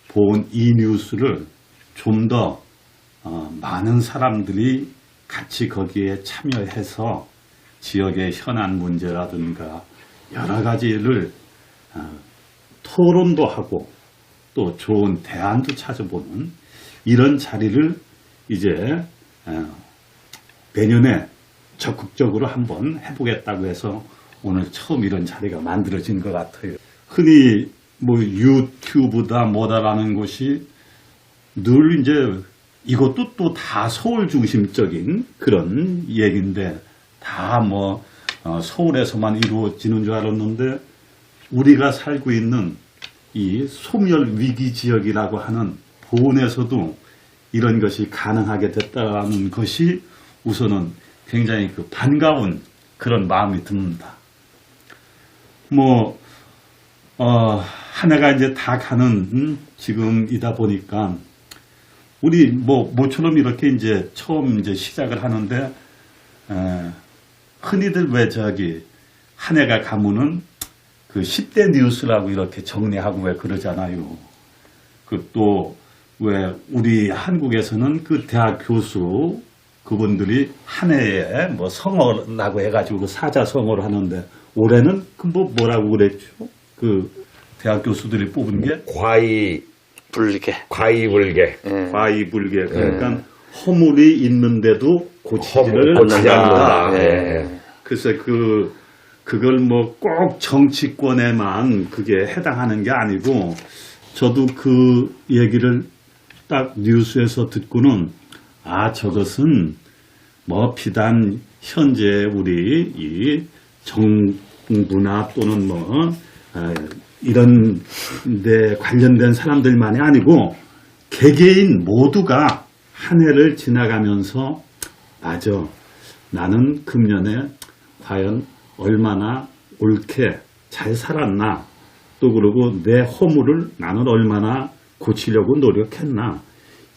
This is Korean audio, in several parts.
본 이 뉴스를 좀 더 많은 사람들이 같이 거기에 참여해서 지역의 현안 문제라든가 여러 가지를 토론도 하고 또 좋은 대안도 찾아보는 이런 자리를 이제 내년에 적극적으로 한번 해보겠다고 해서 오늘 처음 이런 자리가 만들어진 것 같아요. 흔히 뭐 유튜브다 뭐다라는 것이 늘 이제 이것도 또 다 서울 중심적인 그런 얘기인데 다 뭐 서울에서만 이루어지는 줄 알았는데 우리가 살고 있는 이 소멸 위기 지역이라고 하는 보은에서도 이런 것이 가능하게 됐다는 것이 우선은 굉장히 그 반가운 그런 마음이 듭니다. 뭐 한 해가 이제 다 가는 지금이다 보니까 우리 모처럼 이렇게 이제 처음 이제 시작을 하는데 흔히들 왜 저기 한 해가 가면은 그 10대 뉴스라고 이렇게 정리하고 왜 그러잖아요. 그 또 왜 우리 한국에서는 그 대학 교수 그분들이 한 해에 뭐 성어라고 해가지고 그 사자성어를 하는데 올해는 그 뭐라고 그랬죠? 그 대학 교수들이 뽑은 게 과이불개. 과이불개. 그러니까 허물이 있는데도 고치지를 않는다. 그래서 그걸 뭐 꼭 정치권에만 그게 해당하는 게 아니고 저도 그 얘기를 딱 뉴스에서 듣고는 저것은 뭐 비단 현재 우리 이 정부나 또는 뭐 이런 데 관련된 사람들만이 아니고 개개인 모두가 한 해를 지나가면서 맞아 나는 금년에 과연 얼마나 옳게 잘 살았나 또 그러고 내 허물을 나는 얼마나 고치려고 노력했나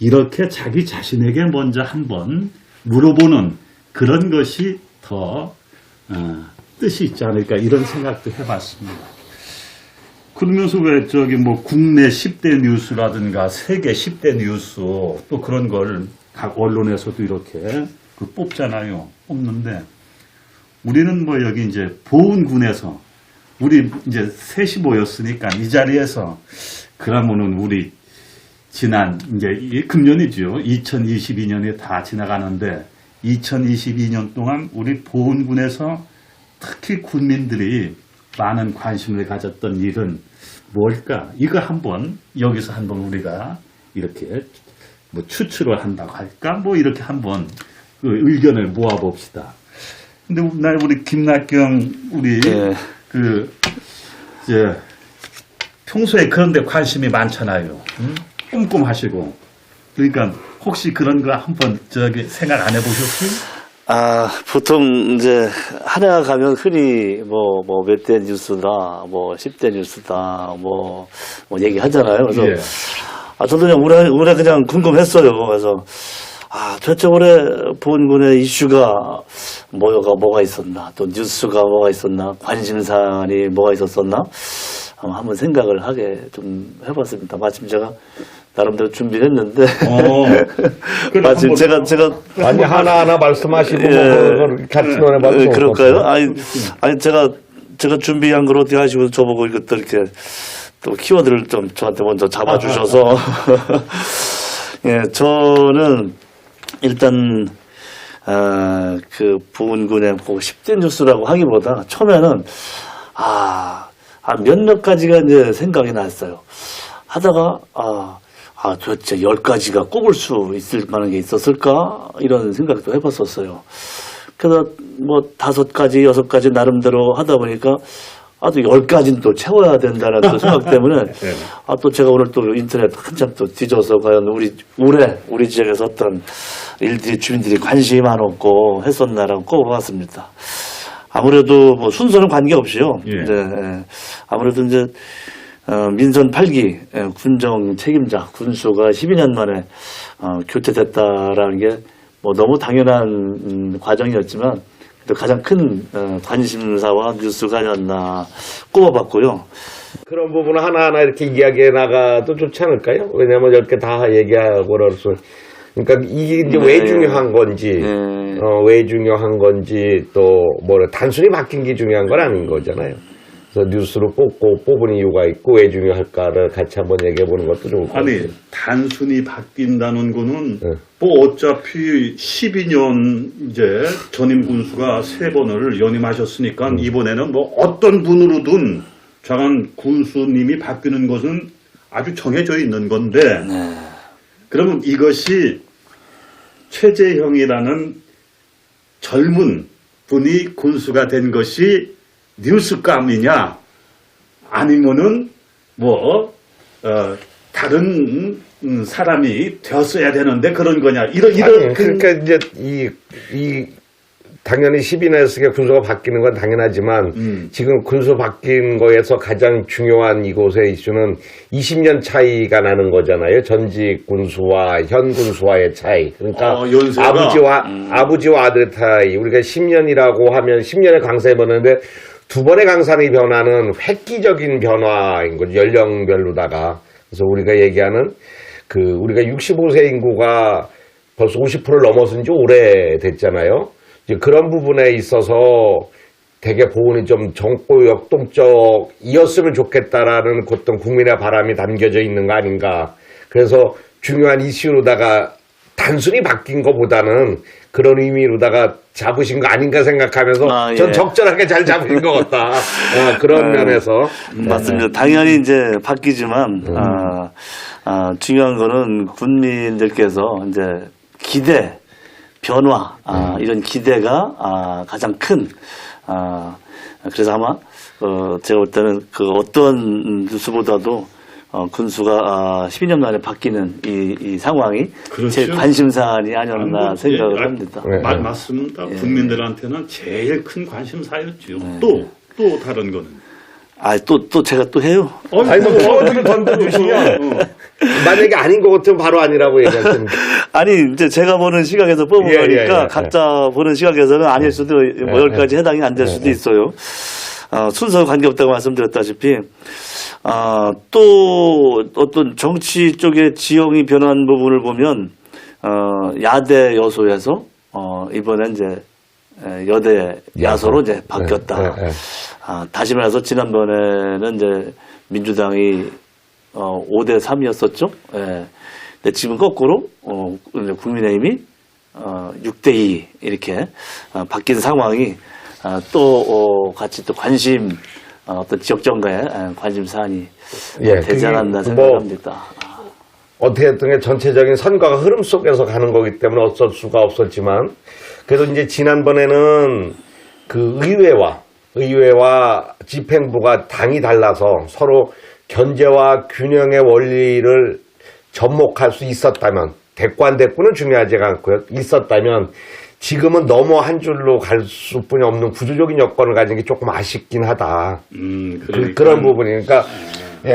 이렇게 자기 자신에게 먼저 한번 물어보는 그런 것이 더 뜻이 있지 않을까 이런 생각도 해봤습니다. 그러면서 왜 저기 뭐 국내 10대 뉴스라든가 세계 10대 뉴스 또 그런 걸 각 언론에서도 이렇게 뽑잖아요. 뽑는데 우리는 뭐 여기 이제 보은군에서 우리 이제 셋이 모였으니까 이 자리에서 그러면은 우리 지난 이제 금년이죠. 2022년이 다 지나가는데 2022년 동안 우리 보은군에서 특히 군민들이 많은 관심을 가졌던 일은 뭘까? 이거 한번 여기서 한번 우리가 이렇게 뭐 추출을 한다고 할까? 뭐 이렇게 한번 그 의견을 모아봅시다. 근데 우리 김낙경 우리 이제 평소에 그런데 관심이 많잖아요. 꼼꼼하시고 그러니까 혹시 그런 거 한번 저기 생각 안 해보셨어요? 보통 이제 한 해가 가면 흔히 몇 대 뉴스다, 10대 뉴스다, 얘기하잖아요. 그래서 저도 그냥 올해 그냥 궁금했어요. 그래서 도대체 올해 보은군의 이슈가 뭐가 있었나, 또 뉴스가 뭐가 있었나, 관심사안이 뭐가 있었었나 한번 생각을 하게 좀 해봤습니다. 마침 제가 나름대로 준비를 했는데 마침 제가 아니 하나하나 말씀하시고 같이 논해봐도 그럴까요? 아니 제가 준비한 걸 어떻게 하시고 저보고 이것도 이렇게 또 키워드를 좀 저한테 먼저 잡아주셔서 저는 일단 그 보은군의 10대 뉴스라고 하기보다 처음에는 몇몇 가지가 이제 생각이 났어요. 하다가 도대체 10가지가 꼽을 수 있을 만한 게 있었을까? 이런 생각도 해봤었어요. 그래서 5가지, 6가지 나름대로 하다 보니까 또 10가지는 또 채워야 된다는 또 생각 때문에 또 제가 오늘 또 인터넷 한참 또 뒤져서 과연 우리 지역에서 어떤 일들이 주민들이 관심이 많았고 했었나라고 꼽아봤습니다. 아무래도 순서는 관계없이요. 아무래도 이제 민선 8기 군정 책임자 군수가 12년 만에 교체됐다라는 게 너무 당연한 과정이었지만 또 가장 큰 관심사와 뉴스가 아니었나 꼽아봤고요. 그런 부분 하나하나 이렇게 이야기해 나가도 좋지 않을까요? 왜냐면 이렇게 다 얘기하고 그럴수. 그러니까 이게 이제 왜 중요한 건지, 왜 중요한 건지 또 뭐래 단순히 바뀐 게 중요한 건 아닌 거잖아요. 그래서 뉴스로 뽑은 이유가 있고 왜 중요할까를 같이 한번 얘기해 보는 것도 좋을 것 같아요. 아니 단순히 바뀐다는 거는 뭐 어차피 12년 이제 전임 군수가 3번을 연임하셨으니까 이번에는 뭐 어떤 분으로든 좌간 군수님이 바뀌는 것은 아주 정해져 있는 건데 그러면 이것이 최재형이라는 젊은 분이 군수가 된 것이 뉴스감이냐 아니면은 뭐 다른 사람이 되었어야 되는데 그런 거냐 이런 아니, 그러니까 이제 이 당연히 12년에 군수가 바뀌는 건 당연하지만 지금 군수 바뀐 거에서 가장 중요한 이곳의 이슈는 20년 차이가 나는 거잖아요. 전직 군수와 현 군수와의 차이. 그러니까 연세가? 아버지와 아들의 차이. 우리가 10년이라고 하면 10년의 강산이 보는데 두 번의 강산의 변화는 획기적인 변화인 거죠. 연령별로다가. 그래서 우리가 얘기하는 우리가 65세 인구가 벌써 50%를 넘어선 지 오래됐잖아요. 이제 그런 부분에 있어서 되게 보훈이 좀 젊고 역동적이었으면 좋겠다라는 어떤 국민의 바람이 담겨져 있는 거 아닌가. 그래서 중요한 이슈로다가 단순히 바뀐 것보다는 그런 의미로다가 잡으신 거 아닌가 생각하면서 전 적절하게 잘 잡은 것 같다. 그런 면에서. 맞습니다. 당연히 이제 바뀌지만, 중요한 거는 군민들께서 이제 기대, 변화, 이런 기대가 가장 큰, 그래서 아마, 제가 볼 때는 그 어떤 뉴스보다도 군수가 12년 만에 바뀌는 이 상황이 그렇죠. 제 관심사안이 아니었나 생각을 합니다. 맞습니다. 국민들한테는 제일 큰 관심사였죠. 또 다른 거는. 또 제가 또 해요. 아니, 뭐, 어떻게 던져주시면. 만약에 아닌 것 같으면 바로 아니라고 얘기하십니까? 아니, 이제 제가 보는 시각에서 뽑은 거니까 각자 보는 시각에서는 아닐 수도, 뭐 여기까지 해당이 안 될 수도 있어요. 순서 관계없다고 말씀드렸다시피, 또 어떤 정치 쪽의 지형이 변한 부분을 보면, 야대 여소에서, 이번엔 이제, 여대 야소로 이제 바뀌었다. 다시 말해서 지난번에는 이제 민주당이 5대 3이었었죠. 예. 근데 지금 거꾸로 이제 국민의힘이 6대 2 이렇게 바뀐 상황이 또 같이 또 관심 어떤 지역 정가의 관심 사안이 되지 않았나 생각합니다. 어떻게 했든 전체적인 선거가 흐름 속에서 가는 거기 때문에 어쩔 수가 없었지만 그래도 이제 지난번에는 그 의회와 집행부가 당이 달라서 서로 견제와 균형의 원리를 접목할 수 있었다면 대꾸는 중요하지 않고요. 있었다면 지금은 너무 한 줄로 갈 수뿐이 없는 구조적인 여건을 가진 게 조금 아쉽긴 하다. 그런 부분이. 그러니까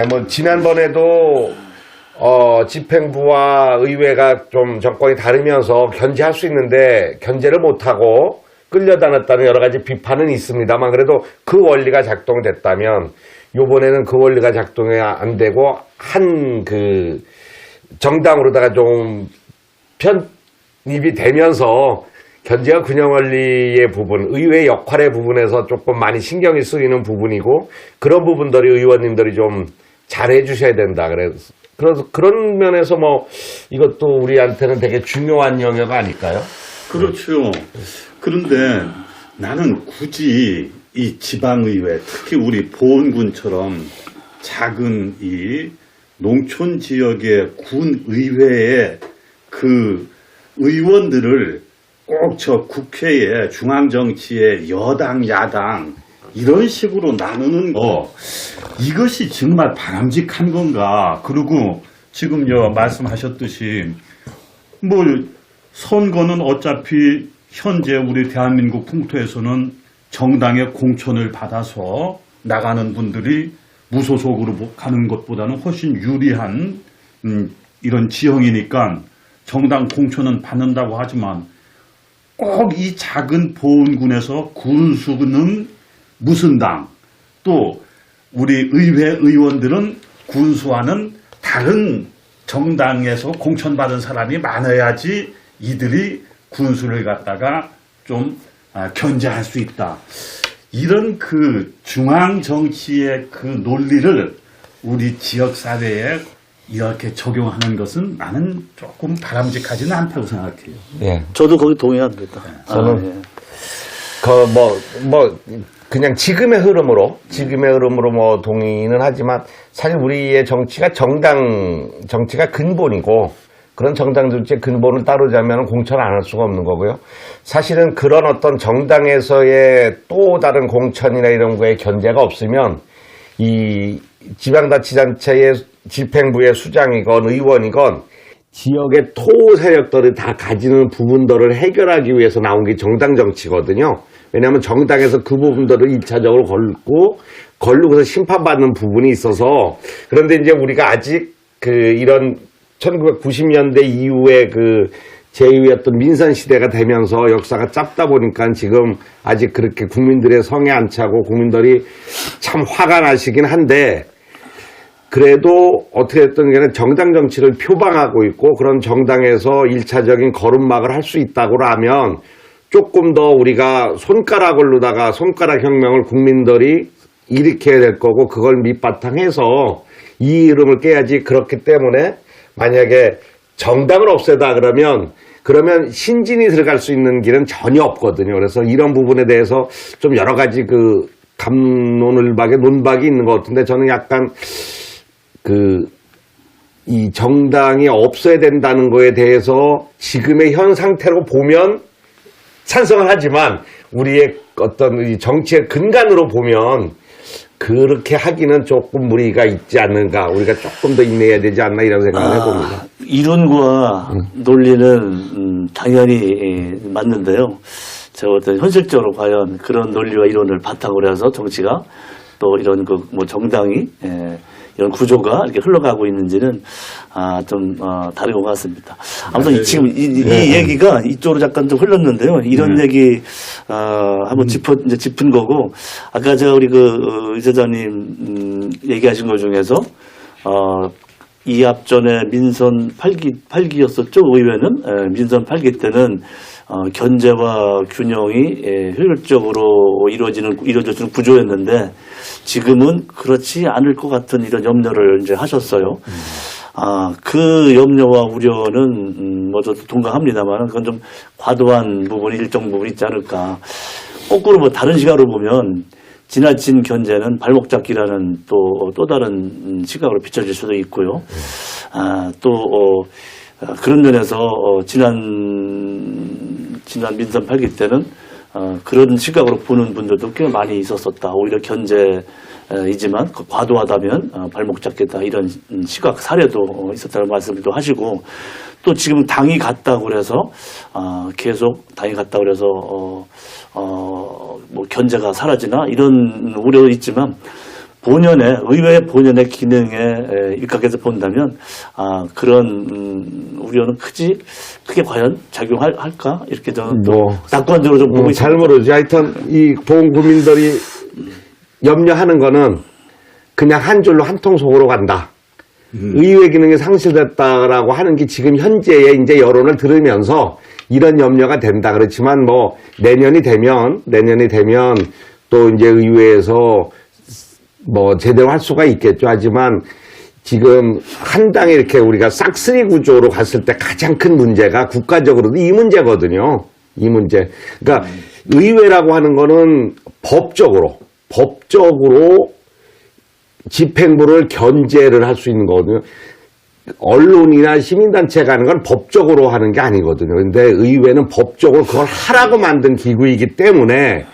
뭐 지난번에도 집행부와 의회가 좀 정권이 다르면서 견제할 수 있는데 견제를 못하고 끌려다녔다는 여러 가지 비판은 있습니다만 그래도 그 원리가 작동됐다면 요번에는 그 원리가 작동이 안 되고 한 그 정당으로다가 좀 편입이 되면서 견제와 균형 원리의 부분, 의회 역할의 부분에서 조금 많이 신경이 쓰이는 부분이고 그런 부분들이 의원님들이 좀 잘해 주셔야 된다. 그래서 그런 면에서 뭐 이것도 우리한테는 되게 중요한 영역 아닐까요? 그렇죠. 그런데 나는 굳이 이 지방의회, 특히 우리 보은군처럼 작은 이 농촌 지역의 군의회의 그 의원들을 꼭 저 국회에 중앙정치에 여당, 야당 이런 식으로 나누는 거 이것이 정말 바람직한 건가? 그리고 지금 말씀하셨듯이 뭐 선거는 어차피 현재 우리 대한민국 풍토에서는 정당의 공천을 받아서 나가는 분들이 무소속으로 가는 것보다는 훨씬 유리한 이런 지형이니까 정당 공천은 받는다고 하지만 꼭 이 작은 보은군에서 군수는 무슨 당, 또 우리 의회 의원들은 군수와는 다른 정당에서 공천받은 사람이 많아야지 이들이 군수를 갖다가 좀 견제할 수 있다. 이런 그 중앙 정치의 그 논리를 우리 지역 사회에 이렇게 적용하는 것은 나는 조금 바람직하지는 않다고 생각해요. 예. 저도 거기 동의합니다. 저는 그냥 지금의 흐름으로 뭐 동의는 하지만 사실 우리의 정치가 정치가 근본이고 그런 정당 정치의 근본을 따르자면 공천을 안 할 수가 없는 거고요. 사실은 그런 어떤 정당에서의 또 다른 공천이나 이런 거에 견제가 없으면 이 지방자치단체의 집행부의 수장이건 의원이건 지역의 토 세력들이 다 가지는 부분들을 해결하기 위해서 나온 게 정당 정치거든요. 왜냐하면 정당에서 그 부분들을 1차적으로 걸르고서 심판받는 부분이 있어서 그런데 이제 우리가 아직 이런 1990년대 이후에 제2의 어떤 민선 시대가 되면서 역사가 짧다 보니까 지금 아직 그렇게 국민들의 성에 안 차고 국민들이 참 화가 나시긴 한데 그래도 어떻게 됐든 간에 정당 정치를 표방하고 있고 그런 정당에서 1차적인 거름막을 할 수 있다고 하면 조금 더 우리가 손가락 혁명을 국민들이 일으켜야 될 거고 그걸 밑바탕해서 이 이름을 깨야지. 그렇기 때문에 만약에 정당을 없애다 그러면 신진이 들어갈 수 있는 길은 전혀 없거든요. 그래서 이런 부분에 대해서 좀 여러 가지 논박이 있는 것 같은데 저는 약간 이 정당이 없어야 된다는 거에 대해서 지금의 현 상태로 보면 찬성을 하지만 우리의 어떤 이 정치의 근간으로 보면 그렇게 하기는 조금 무리가 있지 않는가. 우리가 조금 더 인내해야 되지 않나 이런 생각을 해봅니다. 이론과 논리는 당연히 맞는데요. 저 어떤 현실적으로 과연 그런 논리와 이론을 바탕으로 해서 정치가 또 이런 정당이 이런 구조가 이렇게 흘러가고 있는지는 좀 다른 것 같습니다. 아무튼 지금 이 얘기가 이쪽으로 잠깐 좀 흘렀는데요. 이런 얘기 한번 짚은 거고 아까 제가 우리 이사장님 얘기하신 것 중에서 이 앞전에 민선 8기였었죠. 의회는 민선 8기 때는 견제와 균형이 효율적으로 이루어지는 구조였는데 지금은 그렇지 않을 것 같은 이런 염려를 이제 하셨어요. 그 염려와 우려는 저도 동감합니다만 그건 좀 과도한 부분이 일정 부분 있지 않을까. 거꾸로 다른 시각으로 보면 지나친 견제는 발목 잡기라는 또 다른 시각으로 비춰질 수도 있고요. 그런 면에서 지난 민선 8기 때는 그런 시각으로 보는 분들도 꽤 많이 있었었다. 오히려 견제이지만 과도하다면 발목 잡겠다 이런 시각 사례도 있었다는 말씀도 하시고 또 지금 당이 갔다고 그래서 계속 당이 갔다고 그래서 견제가 사라지나 이런 우려도 있지만 의회 본연의 기능에 입각해서 본다면 그런 우려는 크게 과연 작용할까 이렇게 저는 낙관적으로 좀 보고 있습니다. 잘 모르지. 하여튼 이 보험 국민들이 염려하는 거는 그냥 한 줄로 한 통 속으로 간다. 의회 기능이 상실됐다라고 하는 게 지금 현재의 이제 여론을 들으면서 이런 염려가 된다. 그렇지만 내년이 되면 또 이제 의회에서 제대로 할 수가 있겠죠. 하지만 지금 한 당에 이렇게 우리가 싹쓸이 구조로 갔을 때 가장 큰 문제가 국가적으로도 이 문제거든요. 이 문제. 그러니까 의회라고 하는 거는 법적으로 집행부를 견제를 할 수 있는 거거든요. 언론이나 시민단체가 하는 건 법적으로 하는 게 아니거든요. 근데 의회는 법적으로 그걸 하라고 만든 기구이기 때문에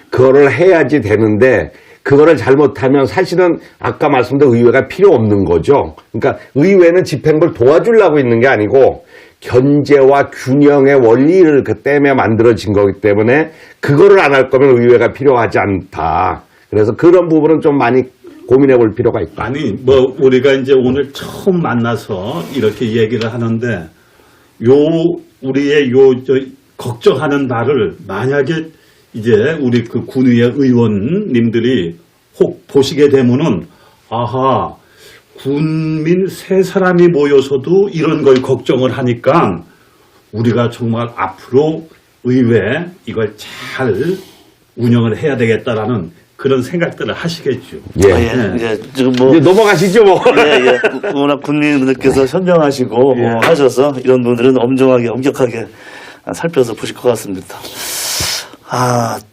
그거를 해야지 되는데 그거를 잘못하면 사실은 아까 말씀드린 의회가 필요 없는 거죠. 그러니까 의회는 집행부를 도와주려고 있는 게 아니고 견제와 균형의 원리를 그 때문에 만들어진 거기 때문에 그거를 안 할 거면 의회가 필요하지 않다. 그래서 그런 부분은 좀 많이 고민해 볼 필요가 있다. 아니, 우리가 이제 오늘 처음 만나서 이렇게 얘기를 하는데, 우리의 걱정하는 바를 만약에 이제 우리 그 군의회 의원님들이 혹 보시게 되면은 아하 군민 세 사람이 모여서도 이런 걸 걱정을 하니까 우리가 정말 앞으로 의회 이걸 잘 운영을 해야 되겠다라는 그런 생각들을 하시겠죠. 예. 아, 예. 이제 지금 뭐 이제 넘어가시죠, 뭐. 예. 워낙 군민분들께서 현명하시고 예. 하셔서 이런 분들은 엄정하게 엄격하게 살펴서 보실 것 같습니다.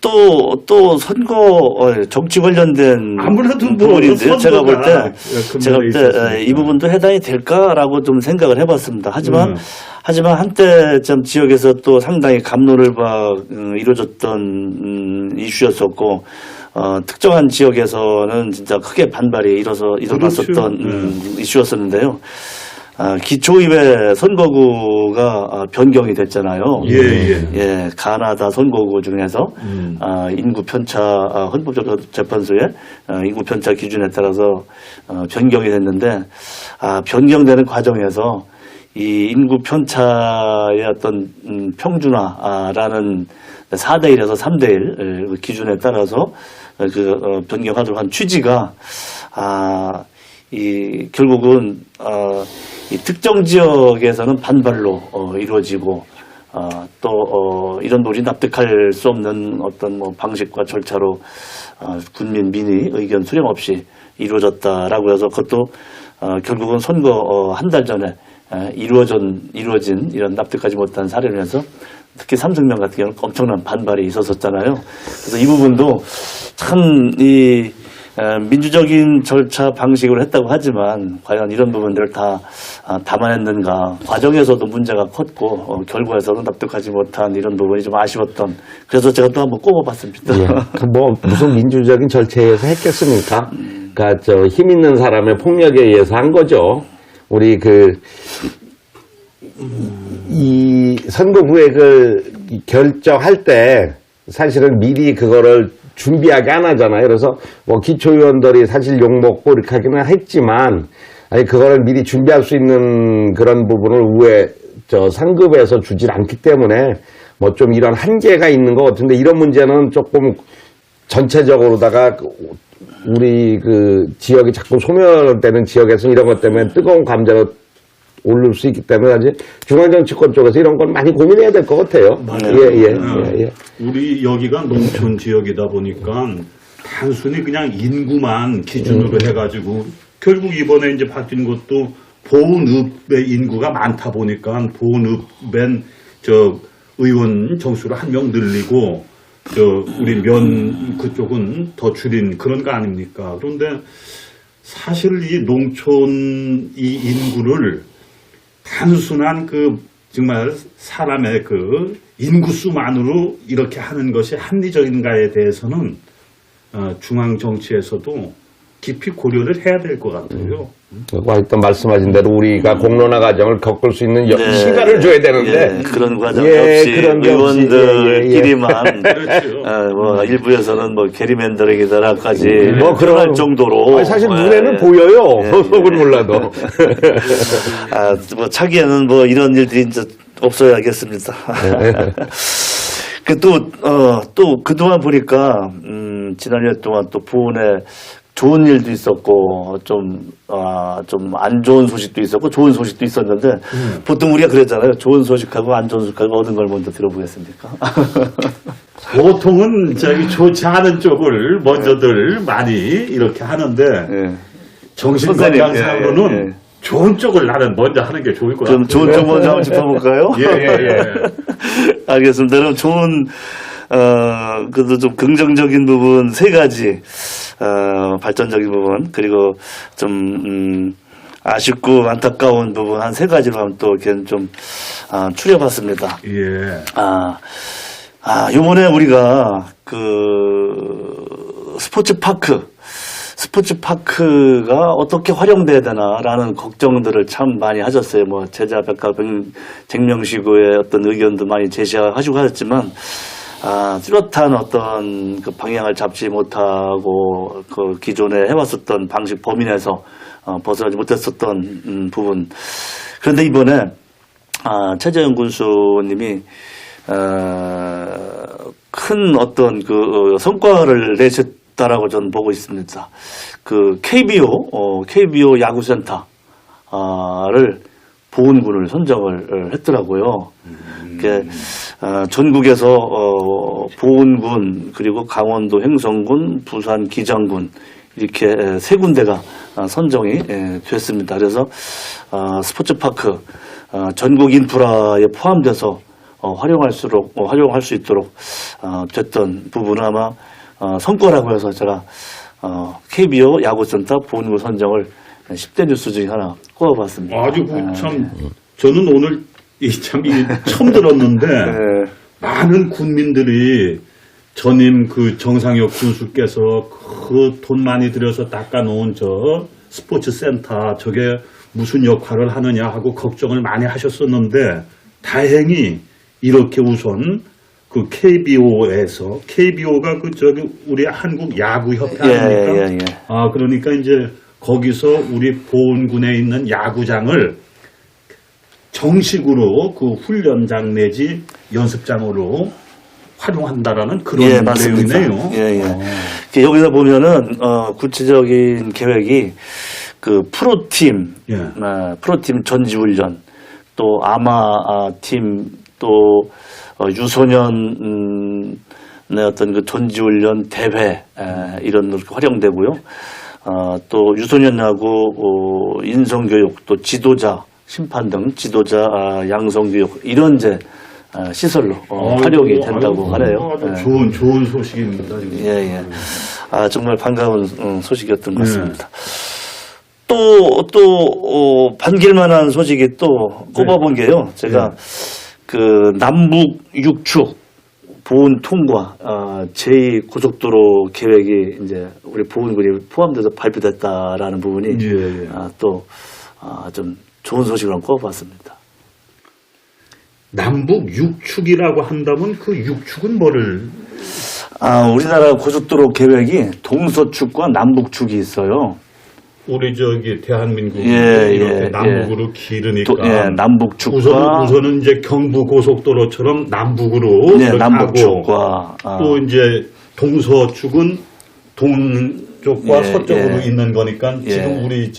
또 선거 정치 관련된 아무래도 뭐 부분인데요. 제가 볼 선거가 때 이 부분도 해당이 될까라고 좀 생각을 해봤습니다. 하지만 한때쯤 지역에서 또 상당히 감로를 이루어졌던 이슈였었고 특정한 지역에서는 진짜 크게 반발이 일어났었던 그렇죠. 이슈였었는데요. 기초의회 선거구가 변경이 됐잖아요. 예. 가나다 선거구 중에서 인구 편차 헌법재판소의 인구 편차 기준에 따라서 변경이 됐는데 변경되는 과정에서 이 인구 편차의 어떤 평준화라는 4대1에서 3대1 기준에 따라서 변경하도록 한 취지가 결국은 이 특정 지역에서는 반발로 이루어지고 또 이런 우리 납득할 수 없는 어떤 뭐 방식과 절차로 군민 민의 의견 수렴 없이 이루어졌다라고 해서 그것도 결국은 선거 한 달 전에 이루어진 이런 납득하지 못한 사례로 해서 특히 삼성명 같은 경우는 엄청난 반발이 있었었잖아요. 그래서 이 부분도 참 민주적인 절차 방식으로 했다고 하지만 과연 이런 부분들을 다 담아냈는가, 과정에서도 문제가 컸고 결과에서도 납득하지 못한 이런 부분이 좀 아쉬웠던, 그래서 제가 또 한번 꼽아봤습니다. 예. 뭐 무슨 민주적인 절차에 의해서 했겠습니까? 그러니까 힘 있는 사람의 폭력에 의해서 한 거죠. 우리 이 선거구획을 결정할 때 사실은 미리 그거를 준비하게 안 하잖아요. 그래서 뭐 기초의원들이 사실 욕먹고 이렇게 하기는 했지만, 그거를 미리 준비할 수 있는 그런 부분을 상급에서 주질 않기 때문에 뭐 좀 이런 한계가 있는 것 같은데, 이런 문제는 조금 전체적으로다가 우리 지역이 자꾸 소멸되는 지역에서 이런 것 때문에 뜨거운 감자로 오를 수 있기 때문에 아직 중앙정치권 쪽에서 이런 건 많이 고민해야 될 것 같아요. 예. 우리 여기가 농촌 지역이다 보니까 단순히 그냥 인구만 기준으로 해가지고 결국 이번에 이제 바뀐 것도 보은읍의 인구가 많다 보니까 보은읍엔 의원 정수를 한 명 늘리고 우리 면 그쪽은 더 줄인 그런 거 아닙니까? 그런데 사실 이 농촌 이 인구를 단순한 정말 사람의 인구수만으로 이렇게 하는 것이 합리적인가에 대해서는 중앙 정치에서도 깊이 고려를 해야 될 것 같아요. 일단 말씀하신 대로 우리가 공론화 과정을 겪을 수 있는 시간을 줘야 되는데 그런 과정 없이 그런 게 의원들끼리만 그렇죠. 일부에서는 뭐 게리맨더링이다라까지 뭐 그럴 정도로 사실 눈에는 보여요. 속은 몰라도. 뭐 차기에는 뭐 이런 일들이 이제 없어야겠습니다. 또 그동안 보니까 지난해 동안 또 부원에 좋은 일도 있었고 좀 안 좋은 소식도 있었고 좋은 소식도 있었는데 보통 우리가 그랬잖아요. 좋은 소식하고 안 좋은 소식하고 어느 걸 먼저 들어보겠습니까? 보통은 좋지 않은 쪽을 먼저들 많이 이렇게 하는데 정신건강상으로는 좋은 쪽을 나는 먼저 하는 게 좋을 것 같아요. 좀 좋은 쪽 먼저 한번 짚어볼까요? 예. 알겠습니다. 그럼 좋은 그래도 좀 긍정적인 부분 세 가지, 발전적인 부분, 그리고 좀 아쉽고 안타까운 부분 한 세 가지로 한번 또 이렇게 좀 추려봤습니다. 예. 요번에 우리가 스포츠파크가 어떻게 활용돼야 되나라는 걱정들을 참 많이 하셨어요. 뭐 제자백과 쟁명시구의 어떤 의견도 많이 제시하시고 하셨지만 뚜렷한 어떤 방향을 잡지 못하고 기존에 해왔었던 방식 범위 내에서 벗어나지 못했었던 부분. 그런데 이번에 최재형 군수님이 큰 어떤 그 성과를 내셨다라고 저는 보고 있습니다. 그 KBO 야구센터를 보훈군을 선정을 했더라고요. 전국에서 보훈군 그리고 강원도 횡성군, 부산 기장군 이렇게 세 군데가 선정이 됐습니다. 그래서 스포츠파크 전국 인프라에 포함돼서 활용할 수 있도록 됐던 부분은 아마 성과라고 해서 제가 KBO 야구센터 보훈군 선정을 10대 뉴스 중에 하나 꼽아봤습니다. 아주 참 저는 오늘 참 처음 들었는데 네. 많은 군민들이 전임 그 정상혁 군수께서 그 돈 많이 들여서 닦아놓은 저 스포츠 센터 저게 무슨 역할을 하느냐 하고 걱정을 많이 하셨었는데 다행히 이렇게 우선 그 KBO가 그 저기 우리 한국 야구 협회 아닙니까? 예. 아 그러니까 이제 거기서 우리 보훈군에 있는 야구장을 정식으로 그 훈련장 내지 연습장으로 활용한다라는 그런 맞습니다. 내용이네요. 예. 여기서 보면은 구체적인 계획이 그 프로팀, 프로팀 전지훈련, 또 아마팀, 또 유소년의 어떤 그 전지훈련 대회 이런 것도 활용되고요. 또 유소년 야구 인성교육, 또 지도자 심판 등 지도자 양성교육 이런 시설로 활용이 된다고 하네요. 좋은 소식입니다. 지금. 예. 정말 반가운 소식이었던 것 같습니다. 또 반길만한 소식이 또 꼽아본 게요. 제가 그 남북 6축 보훈 통과 제2고속도로 계획이 이제 우리 보훈군이 포함돼서 발표됐다라는 부분이 또 좀 좋은 소식으로 꼽아봤습니다. 남북 6축이라고 한다면 그 6축은 뭐를? 우리나라 고속도로 계획이 동서축과 남북축이 있어요. 우리 저기 대한민국 예, 이렇게 남북으로 기르니까 남북축과 우선은 이제 경부 고속도로처럼 남북으로 남북축과 또 이제 동서축은 동쪽과 서쪽으로 있는 거니까 지금 우리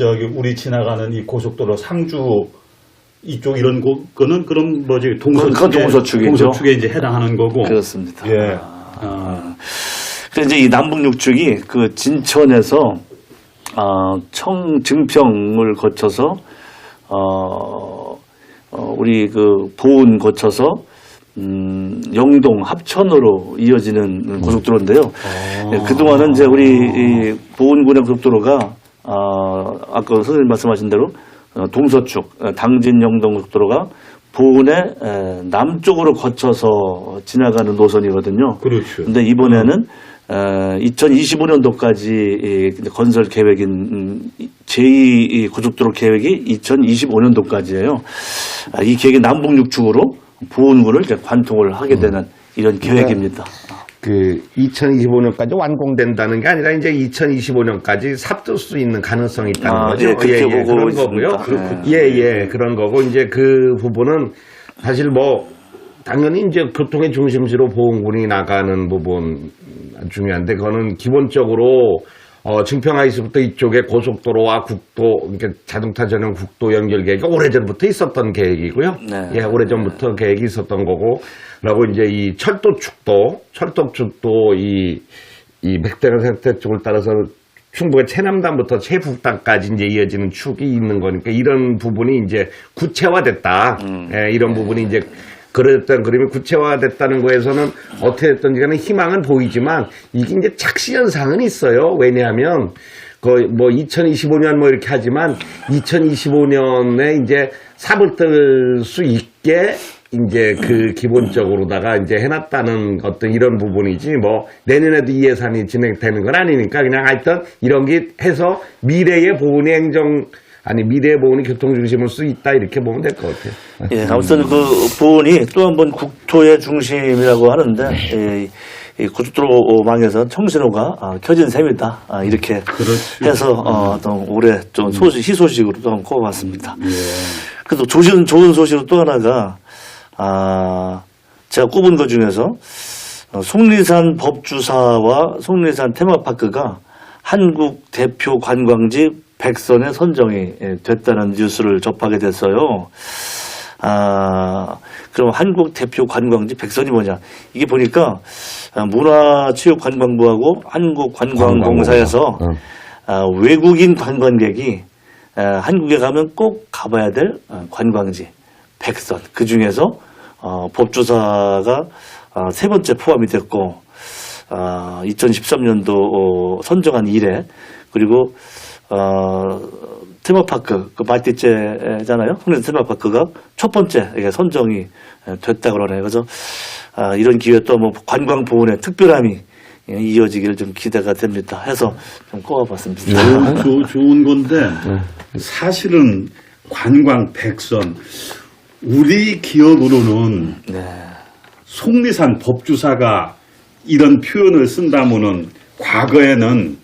지나가는 이 고속도로 상주 이쪽 이런 거는 그럼 뭐지 동서축에 이제 해당하는 거고. 그렇습니다. 그래서 이제 이 남북 6축이 그 진천에서 증평을 거쳐서 우리 그 보훈 거쳐서 영동 합천으로 이어지는 고속도로인데요. 그동안은 이제 우리 이 보훈군의 고속도로가 아까 선생님 말씀하신 대로 동서축 당진 영동 고속도로가 보훈의 남쪽으로 거쳐서 지나가는 노선이거든요. 그렇죠. 근데 이번에는 2025년도까지 건설 계획인 제2 고속도로 계획이 2025년도까지예요. 이 계획이 남북 6축으로 보훈군을 이제 관통을 하게 되는 이런 계획입니다. 그 2025년까지 완공된다는 게 아니라 이제 2025년까지 삽들 수 있는 가능성이 있다는 거죠. 그렇게 보고 그런 있습니다. 거고요. 그런 거고 이제 그 부분은 사실 뭐 당연히 이제 교통의 중심지로 보훈군이 나가는 부분 중요한데 그거는 기본적으로 증평하이스부터 이쪽에 고속도로와 국도, 그러니까 자동차 전용 국도 연결 계획이 오래전부터 있었던 계획이고요. 오래전부터 계획이 있었던 거고, 그리고 이제 이 철도축도 이 백대강 생태 쪽을 따라서 충북의 최남단부터 최북단까지 이제 이어지는 축이 있는 거니까 이런 부분이 이제 구체화됐다. 이런 부분이 이제 그랬던 그림이 구체화됐다는 거에서는 어떻게 됐든지 간에 희망은 보이지만 이게 이제 착시 현상은 있어요. 왜냐하면 거의 뭐 2025년 뭐 이렇게 하지만 2025년에 이제 삽을 뜰 수 있게 이제 그 기본적으로다가 이제 해놨다는 어떤 이런 부분이지 뭐 내년에도 이 예산이 진행되는 건 아니니까 그냥 하여튼 이런 게 해서 미래의 보훈이 교통 중심을 수 있다 이렇게 보면 될 것 같아요. 아무튼 그 보훈이 또 한 번 국토의 중심이라고 하는데 이 고속도로망에서 청신호가 켜진 셈이다 이렇게 해서 또 올해 좀 희소식으로 또 한번 꼽아봤습니다. 그래도 좋은 소식으로 또 하나가 제가 꼽은 것 중에서 속리산 법주사와 속리산 테마파크가 한국 대표 관광지 100선에 선정이 됐다는 뉴스를 접하게 됐어요. 그럼 한국 대표 관광지 100선이 뭐냐? 이게 보니까 문화체육관광부하고 한국관광공사에서 외국인 관광객이 한국에 가면 꼭 가봐야 될 관광지 100선. 그 중에서 법주사가 세 번째 포함이 됐고, 2013년도 선정한 이래, 그리고 테마파크, 그 말띠째잖아요. 홍대 테마파크가 첫 번째 이게 선정이 됐다 그러네요. 그래서 이런 기회 또 뭐 관광 보훈의 특별함이 이어지기를 좀 기대가 됩니다. 해서 좀 꼽아봤습니다. 좋은 건데 사실은 관광 100선 우리 기억으로는 네. 속리산 법주사가 이런 표현을 쓴다면은 과거에는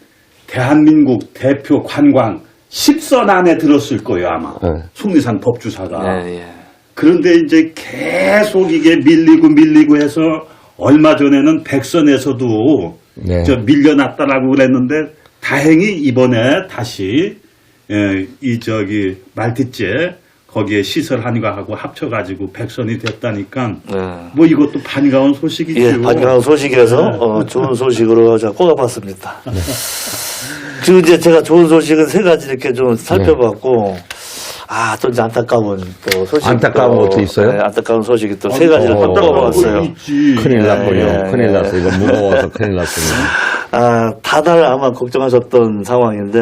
대한민국 대표 관광 10선 안에 들었을 거예요 아마. 속리산 법주사가. 네, 예. 그런데 이제 계속 이게 밀리고 해서 얼마 전에는 100선에서도 네. 밀려났다라고 그랬는데 다행히 이번에 다시 이 말티째 거기에 시설 한과하고 합쳐가지고 100선이 됐다니까 네. 뭐 이것도 반가운 소식이죠. 예, 반가운 소식이라서 좋은 소식으로 제가 꼽아봤습니다. 지금 이제 제가 좋은 소식은 세 가지 이렇게 좀 살펴봤고, 또 이제 안타까운 또 소식. 안타까운 것도 있어요? 네, 안타까운 소식이 또 세 가지를 또 꼽아봤어요. 큰일 났군요. 예, 큰일 예. 났어. 이거 무거워서 큰일 났습니다. 다들 아마 걱정하셨던 상황인데,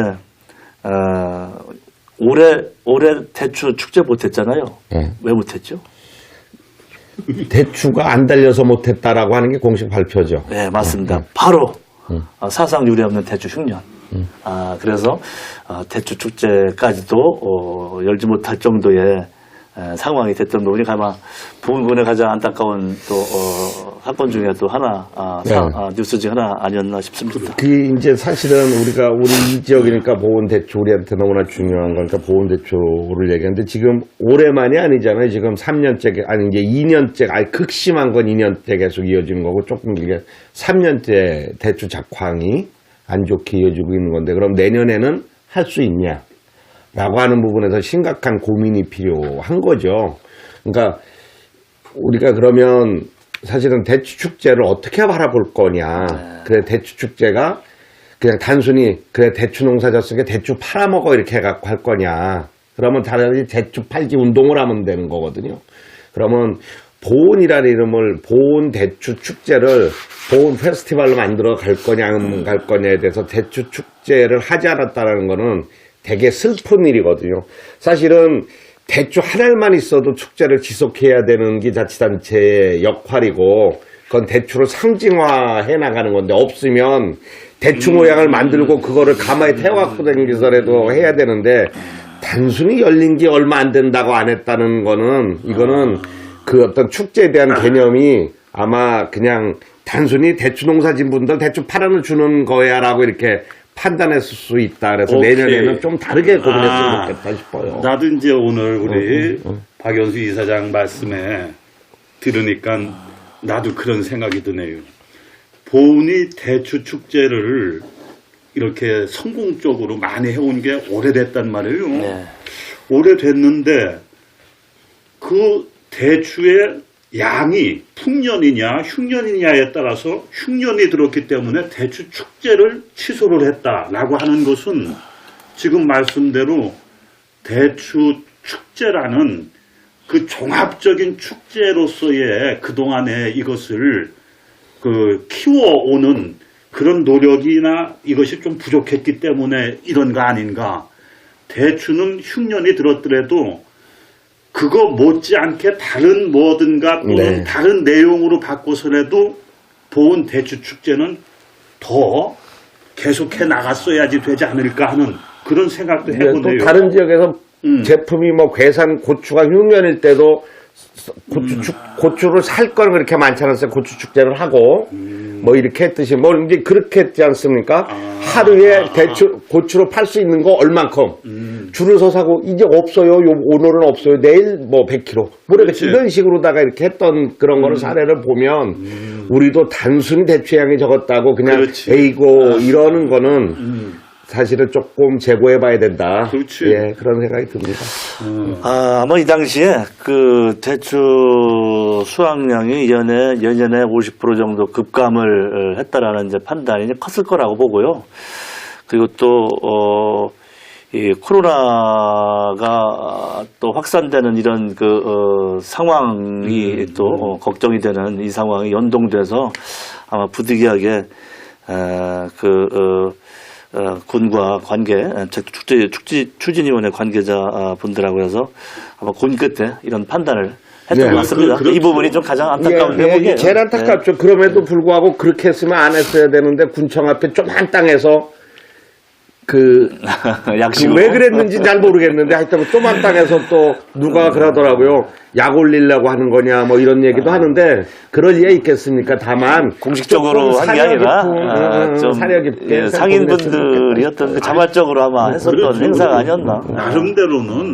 올해 대추 축제 못했잖아요. 네. 왜 못했죠? 대추가 안 달려서 못했다라고 하는 게 공식 발표죠. 네, 맞습니다. 바로 사상 유례 없는 대추 흉년. 그래서 대추 축제까지도 열지 못할 정도의 상황이 됐던 부분이 아마 부분에 가장 안타까운 또 사건 중에 또 하나 뉴스 중 하나 아니었나 싶습니다. 그게 이제 사실은 우리 이 지역이니까 보온 대추 우리한테 너무나 중요한 거니까 보온 대추를 얘기하는데 지금 올해만이 아니잖아요. 지금 3년째 아니 이제 2년째 아니 극심한 건 2년째 계속 이어지는 거고 조금 길게 3년째 대추 작황이 안 좋게 이어지고 있는 건데 그럼 내년에는 할 수 있냐? 라고 하는 부분에서 심각한 고민이 필요한 거죠. 그러니까 우리가 그러면 사실은 대추 축제를 어떻게 바라볼 거냐. 그래 대추 축제가 그냥 단순히 그래 대추 농사 졌으니까 대추 팔아먹어 이렇게 해갖고 할 거냐. 그러면 차라리 대추 팔기 운동을 하면 되는 거거든요. 그러면 보온이라는 이름을 보온 대추 축제를 보온 페스티벌로 만들어 갈 거냐 안 갈 거냐에 대해서 대추 축제를 하지 않았다는 거는 되게 슬픈 일이거든요. 사실은 대추 한 알만 있어도 축제를 지속해야 되는 게 자치단체의 역할이고 그건 대추를 상징화해 나가는 건데 없으면 대추 모양을 만들고 그거를 가마에 태워갖고 다니기서라도 해야 되는데 단순히 열린 지 얼마 안 된다고 안 했다는 거는 이거는 그 어떤 축제에 대한 개념이 아마 그냥 단순히 대추 농사진 분들 대추 팔아는 주는 거야 라고 이렇게 판단했을 수 있다. 그래서 오케이. 내년에는 좀 다르게 고민했으면 좋겠다 싶어요. 나도 이제 오늘 우리 박연수 이사장 말씀에 들으니까 나도 그런 생각이 드네요. 보은이 대추 축제를 이렇게 성공적으로 많이 해온 게 오래됐단 말이에요. 네. 오래됐는데 그 대추의 양이 풍년이냐 흉년이냐에 따라서 흉년이 들었기 때문에 대추 축제를 취소를 했다라고 하는 것은 지금 말씀대로 대추 축제라는 그 종합적인 축제로서의 그동안에 이것을 키워오는 그런 노력이나 이것이 좀 부족했기 때문에 이런 거 아닌가. 대추는 흉년이 들었더라도 그거 못지않게 다른 뭐든가 또는 다른 내용으로 바꿔서라도 보은 대추 축제는 더 계속해 나갔어야지 되지 않을까 하는 그런 생각도 해보네요. 또 다른 지역에서 제품이 뭐 괴산 고추가 흉년일 때도 고추를 살 거는 그렇게 많지 않았어요. 고추 축제를 하고 뭐 이렇게 했듯이 뭐 이제 그렇게 했지 않습니까? 하루에 고추로 팔 수 있는 거 얼만큼 줄을 서 사고 이제 없어요. 오늘은 없어요. 내일 뭐 100kg. 모르겠지. 그렇지. 이런 식으로다가 이렇게 했던 그런 거를 사례를 보면 우리도 단순히 대추량이 적었다고 그냥 그렇지. 에이고 이러는 거는 사실은 조금 재고해 봐야 된다. 그렇지. 예, 그런 생각이 듭니다. 아마 이 당시에 그 대추 수확량이 연년에 50% 정도 급감을 했다라는 이제 판단이 컸을 거라고 보고요. 그리고 또, 이 코로나가 또 확산되는 이런 상황이 또 걱정이 되는 이 상황이 연동돼서 아마 부득이하게, 군과 관계, 추진위원회 관계자 분들하고 해서 아마 군 끝에 이런 판단을 했던 네. 것 같습니다. 그렇죠. 이 부분이 좀 가장 안타까운 예, 대목이에요. 제일 안타깝죠. 그럼에도 불구하고 그렇게 했으면 안 했어야 되는데 군청 앞에 좀한 땅에서 약식으로. 왜 그랬는지 잘 모르겠는데 하여튼 좀한 땅에서 또 누가 그러더라고요. 약 올리려고 하는 거냐 뭐 이런 얘기도 하는데 그럴 리가 있겠습니까? 다만 공식적으로 조금 한 게 아니라 좀 사려 깊게 상인분들이 어떤 자발적으로 아마 했었던 그렇죠. 행사가 아니었나.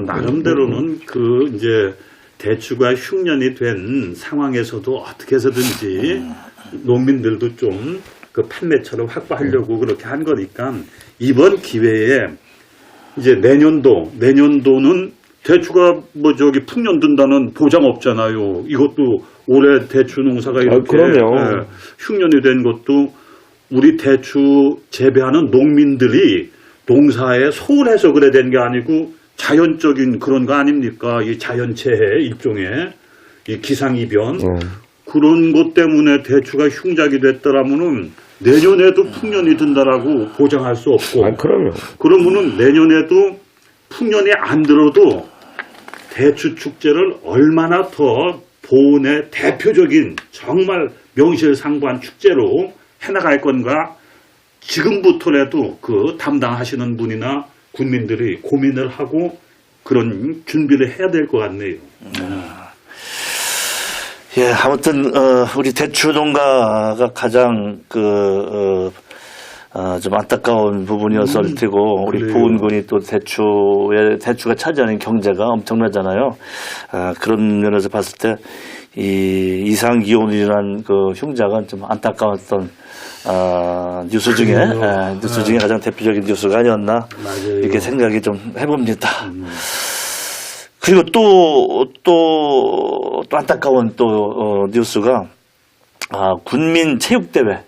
나름대로는 그 이제 대추가 흉년이 된 상황에서도 어떻게 해서든지 농민들도 좀 그 판매처럼 확보하려고 그렇게 한 거니까 이번 기회에 이제 내년도는 대추가 뭐 저기 풍년 든다는 보장 없잖아요. 이것도 올해 대추 농사가 이렇게 그럼요. 흉년이 된 것도 우리 대추 재배하는 농민들이 농사에 소홀해서 그래 된 게 아니고 자연적인 그런 거 아닙니까? 이 자연재해 일종의 이 기상이변 그런 것 때문에 대추가 흉작이 됐더라면은 내년에도 풍년이 든다라고 보장할 수 없고 그럼요. 그러면은 내년에도 풍년이 안 들어도 대추 축제를 얼마나 더 보은의 대표적인 정말 명실상부한 축제로 해나갈 건가 지금부터라도 그 담당하시는 분이나 군민들이 고민을 하고 그런 준비를 해야 될 것 같네요. 예, 아무튼 우리 대추 농가가 가장 좀 안타까운 부분이었을 테고 우리 그래요. 보은군이 또 대추가 차지하는 경제가 엄청나잖아요. 그런 면에서 봤을 때 이 이상 기온이라는 그 흉작은 좀 안타까웠던 뉴스 중에 가장 대표적인 뉴스가 아니었나 맞아요. 이렇게 생각이 좀 해봅니다. 그리고 또 안타까운 뉴스가 군민 체육대회.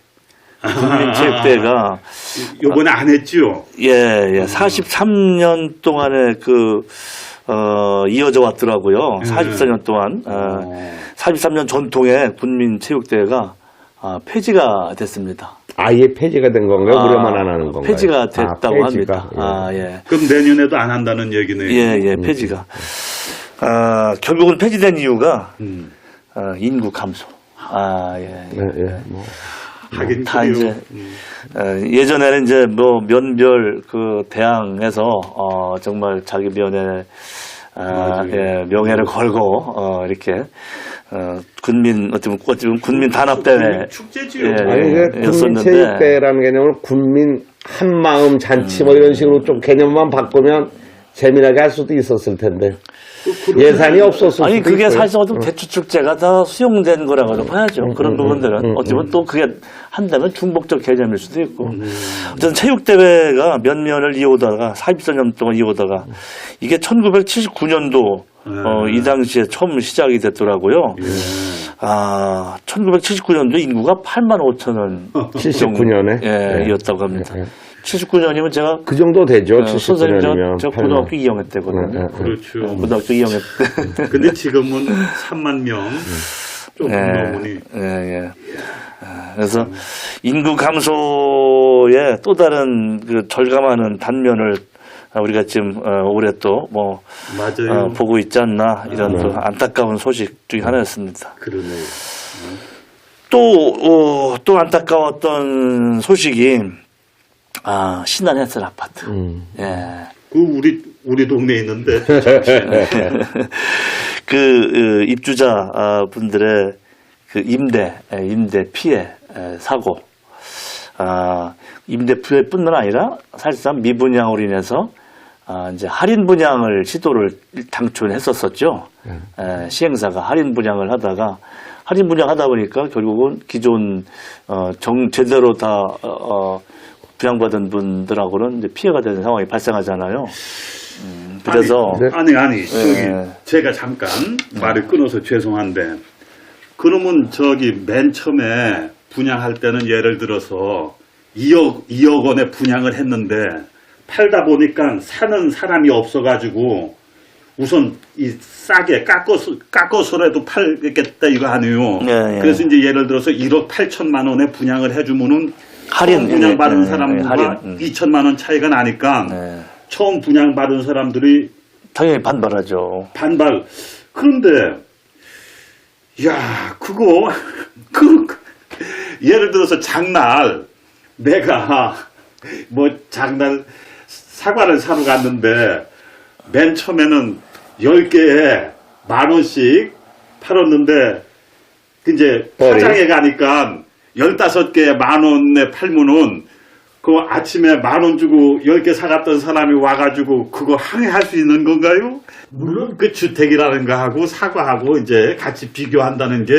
국민 체육대회가 요번에 안 했지요? 43년 동안에 이어져 왔더라고요. 44년 동안 43년 전통의 군민 체육대회가 폐지가 됐습니다. 아예 폐지가 된 건가요? 무료만 안 하는 건가요? 폐지가 됐다고 폐지가. 합니다. 예. 그럼 내년에도 안 한다는 얘기네요. 예, 폐지가. 결국은 폐지된 이유가 인구 감소. 예, 뭐. 하긴 다 그래요. 이제 예전에는 이제 뭐 면별 대항에서 정말 자기 면에 명예를 걸고 이렇게 군민 어떻게 보면 군민 단합 대회 축제지요. 아니, 이게 였었는데. 군민체육대회라는 개념을 군민 한마음 잔치 뭐 이런 식으로 좀 개념만 바꾸면 재미나게 할 수도 있었을 텐데 예산이 없었을 아니 수도 그게 있고요. 사실 어떤 대추 축제가 다 수용된 거라고 봐야죠. 그런 부분들은 어떻게 보면 또 그게 한다면 중복적 개념일 수도 있고. 어쨌든 체육대회가 몇 년을 이어오다가 44년 동안 이어오다가 이게 1979년도 이 당시에 처음 시작이 됐더라고요. 1979년도 인구가 8만 5천 79년에 이었다고 합니다. 79년이면 제가 그 정도 되죠. 선생님 79년이면 저 고등학교 2학년 때거든요. 그렇죠. 고등학교 2학년 때. 근데 지금은 3만 명 조금 넘으니. 그래서 인구 감소의 또 다른 그 절감하는 단면을 우리가 지금 올해 또 뭐 맞아요. 보고 있지 않나 이런 또 안타까운 소식 중에 하나였습니다. 그러네요. 또 안타까웠던 소식이 신안 햇살 아파트. 그 우리 동네에 있는데 그 입주자 분들의 그 임대 피해 사고, 임대 피해뿐만 아니라 사실상 미분양으로 인해서 이제 할인 분양을 시도를 당초에 했었었죠. 시행사가 할인 분양을 하다가 할인 분양하다 보니까 결국은 기존 제대로 다 분양받은 분들하고는 이제 피해가 되는 상황이 발생하잖아요. 그래서 아니 저기 제가 잠깐 말을 끊어서 죄송한데 그러면 저기 맨 처음에 분양할 때는 예를 들어서 2억 원에 분양을 했는데 팔다 보니까 사는 사람이 없어가지고 우선 이 싸게 깎아서라도 팔겠다 이거 아니에요. 예. 그래서 이제 예를 들어서 1억 8천만 원에 분양을 해주면은 할인, 처음 분양받은 예, 사람과 할인, 2천만 원 차이가 나니까 처음 분양받은 사람들이 당연히 반발하죠. 반발. 그런데 야 그거 예를 들어서 장날 내가 뭐 장날 사과를 사러 갔는데 맨 처음에는 10개에 10,000원씩 팔았는데 이제 파장에 가니까 15개에 10,000원에 팔면은 그 아침에 10,000원 주고 10개 사갔던 사람이 와가지고 그거 항해할 수 있는 건가요? 물론 그 주택이라는가 하고 사과하고 이제 같이 비교한다는 게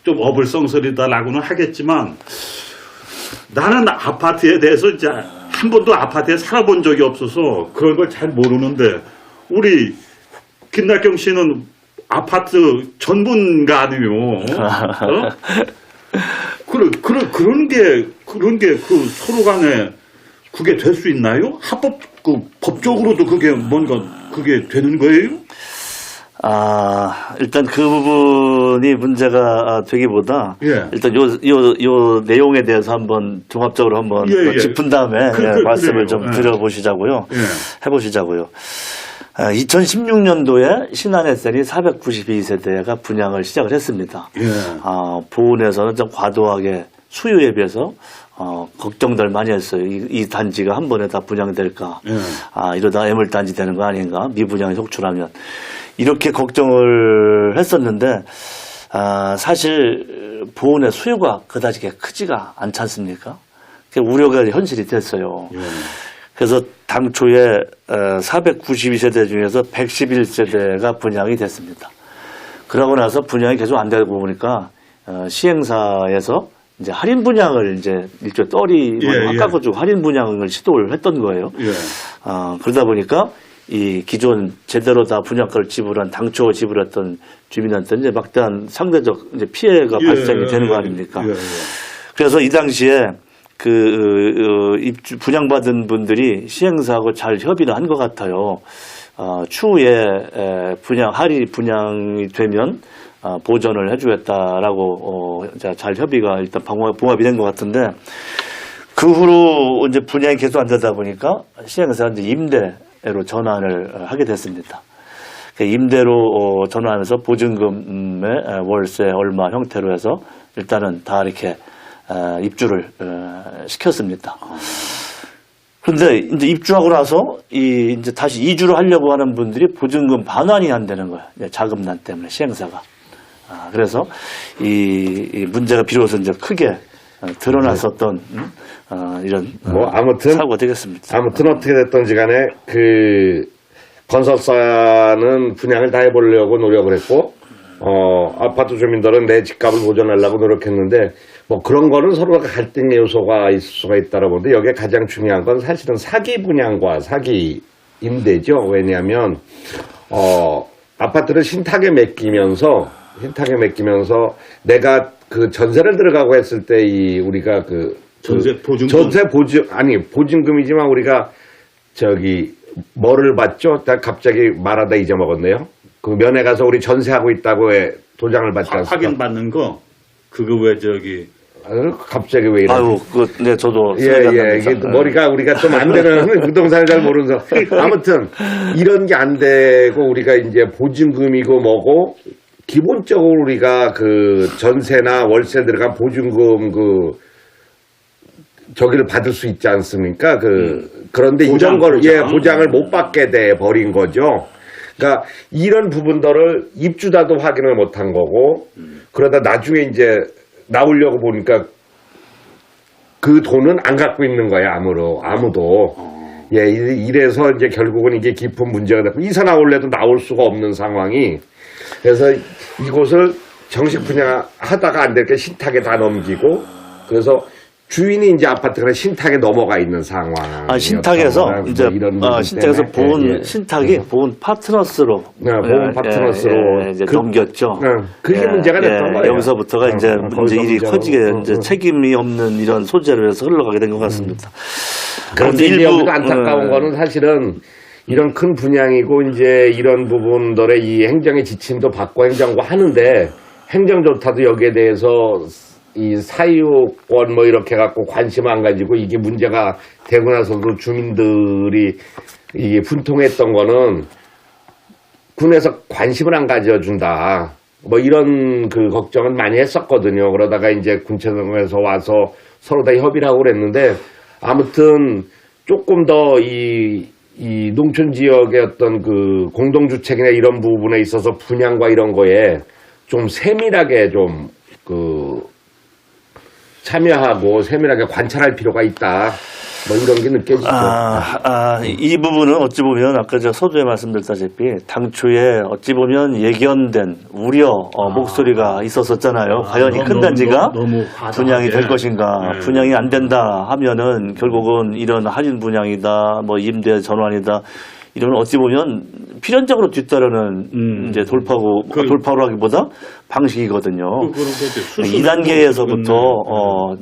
좀 어불성설이다라고는 하겠지만 나는 아파트에 대해서 이제 한 번도 아파트에 살아본 적이 없어서 그런 걸 잘 모르는데 우리 김낙경 씨는 아파트 전문가 아니요? 그런 게 그 서로 간에 그게 될 수 있나요? 법적으로도 그게 뭔가 그게 되는 거예요? 일단 그 부분이 문제가 되기보다 예. 일단 요 내용에 대해서 한번 종합적으로 한번 예. 짚은 다음에 말씀을 그래요. 좀 예. 드려보시자고요. 예. 해보시자고요. 2016년도에 신한해셀이 492세대가 분양을 시작을 했습니다. 예. 보훈에서는 좀 과도하게 수요에 비해서 걱정들 많이 했어요. 이 단지가 한 번에 다 분양될까? 예. 이러다 애물단지 되는 거 아닌가? 미분양이 속출하면. 이렇게 걱정을 했었는데, 사실 보훈의 수요가 그다지 크지가 않지 않습니까? 우려가 현실이 됐어요. 예. 그래서 당초에 492세대 중에서 111세대가 분양이 됐습니다. 그러고 나서 분양이 계속 안 되고 보니까 시행사에서 이제 할인 분양을 이제 일종의 떨이 깎아주고 할인 분양을 시도를 했던 거예요. 예. 그러다 보니까 이 기존 제대로 다 분양가를 지불한 당초 지불했던 주민한테 이제 막대한 상대적 이제 피해가 발생이 되는 거 아닙니까? 그래서 이 당시에 입주 분양받은 분들이 시행사하고 잘 협의를 한 것 같아요. 추후에 할인 분양이 되면 보전을 해주겠다라고 잘 협의가 일단 봉합이 된 것 같은데 그 후로 이제 분양이 계속 안 되다 보니까 시행사가 이제 임대로 전환을 하게 됐습니다. 임대로 전환해서 보증금의 월세 얼마 형태로 해서 일단은 다 이렇게 입주를 시켰습니다. 그런데 이제 입주하고 나서 이제 다시 이주를 하려고 하는 분들이 보증금 반환이 안 되는 거예요. 자금난 때문에 시행사가. 그래서 이 문제가 비로소 이제 크게 드러났었던 이런 아무튼 사고가 되겠습니다. 아무튼 어떻게 됐던지 간에 그 건설사는 분양을 다 해보려고 노력을 했고 아파트 주민들은 내 집값을 보존하려고 노력했는데 뭐 그런 거는 서로가 갈등의 요소가 있을 수가 있다고 보는데 여기에 가장 중요한 건 사실은 사기 분양과 사기 임대죠. 왜냐하면 아파트를 신탁에 맡기면서 내가 그 전세를 들어가고 했을 때 우리가 전세 보증금이지만 우리가 뭐를 받죠? 갑자기 말하다 잊어먹었네요. 그 면에 가서 우리 전세하고 있다고 도장을 받지 않습니까? 확인 받는 거 그거 왜 갑자기 왜 이래? 네, 저도 이게 머리가 우리가 좀 안 되는 부동산을 잘 모르는 아무튼 이런 게 안 되고 우리가 이제 보증금이고 뭐고 기본적으로 우리가 그 전세나 월세 들어간 보증금 저기를 받을 수 있지 않습니까? 그런데 이런 걸 보장을 못 받게 돼 버린 거죠. 그러니까 이런 부분들을 입주자도 확인을 못한 거고 그러다 나중에 이제 나오려고 보니까 그 돈은 안 갖고 있는 거야 아무도. 예, 이래서 이제 결국은 이게 깊은 문제가 되고 이사 나올래도 나올 수가 없는 상황이 그래서 이곳을 정식 분양하다가 안 되니까 신탁에 다 넘기고 그래서 주인이 이제 아파트가 신탁에 넘어가 있는 상황. 신탁에서 이제 신탁에서 본 신탁이 본 파트너스로 본 파트너스로 이제 넘겼죠. 그게 문제가 됐던 거예요. 여기서부터가 이제 문제 일이 커지게 이제 책임이 없는 이런 소재로 해서 흘러가게 된 것 같습니다. 그런데 이제 여기도 안타까운 거는 사실은 이런 큰 분양이고 이제 이런 부분들의 이 행정의 지침도 받고 행정과 하는데 행정조차도 여기에 대해서 이 사유권 뭐 이렇게 갖고 관심 안 가지고 이게 문제가 되고 나서도 주민들이 이게 분통했던 거는 군에서 관심을 안 가져준다. 뭐 이런 그 걱정은 많이 했었거든요. 그러다가 이제 군청에서 와서 서로 다 협의를 하고 그랬는데 아무튼 조금 더 이 농촌 지역의 어떤 그 공동주택이나 이런 부분에 있어서 분양과 이런 거에 좀 세밀하게 좀 그 참여하고 세밀하게 관찰할 필요가 있다. 뭐 이런 게 느껴지죠. 이 부분은 어찌 보면 아까 제가 서두에 말씀드렸다시피 당초에 어찌 보면 예견된 우려 목소리가 있었었잖아요. 과연 이 큰 단지가 너무 분양이 될 것인가. 네. 분양이 안 된다 하면은 결국은 이런 할인 분양이다, 뭐 임대 전환이다. 이러면 어찌 보면 필연적으로 뒤따르는 이제 돌파구라기보다 방식이거든요. 2단계에서부터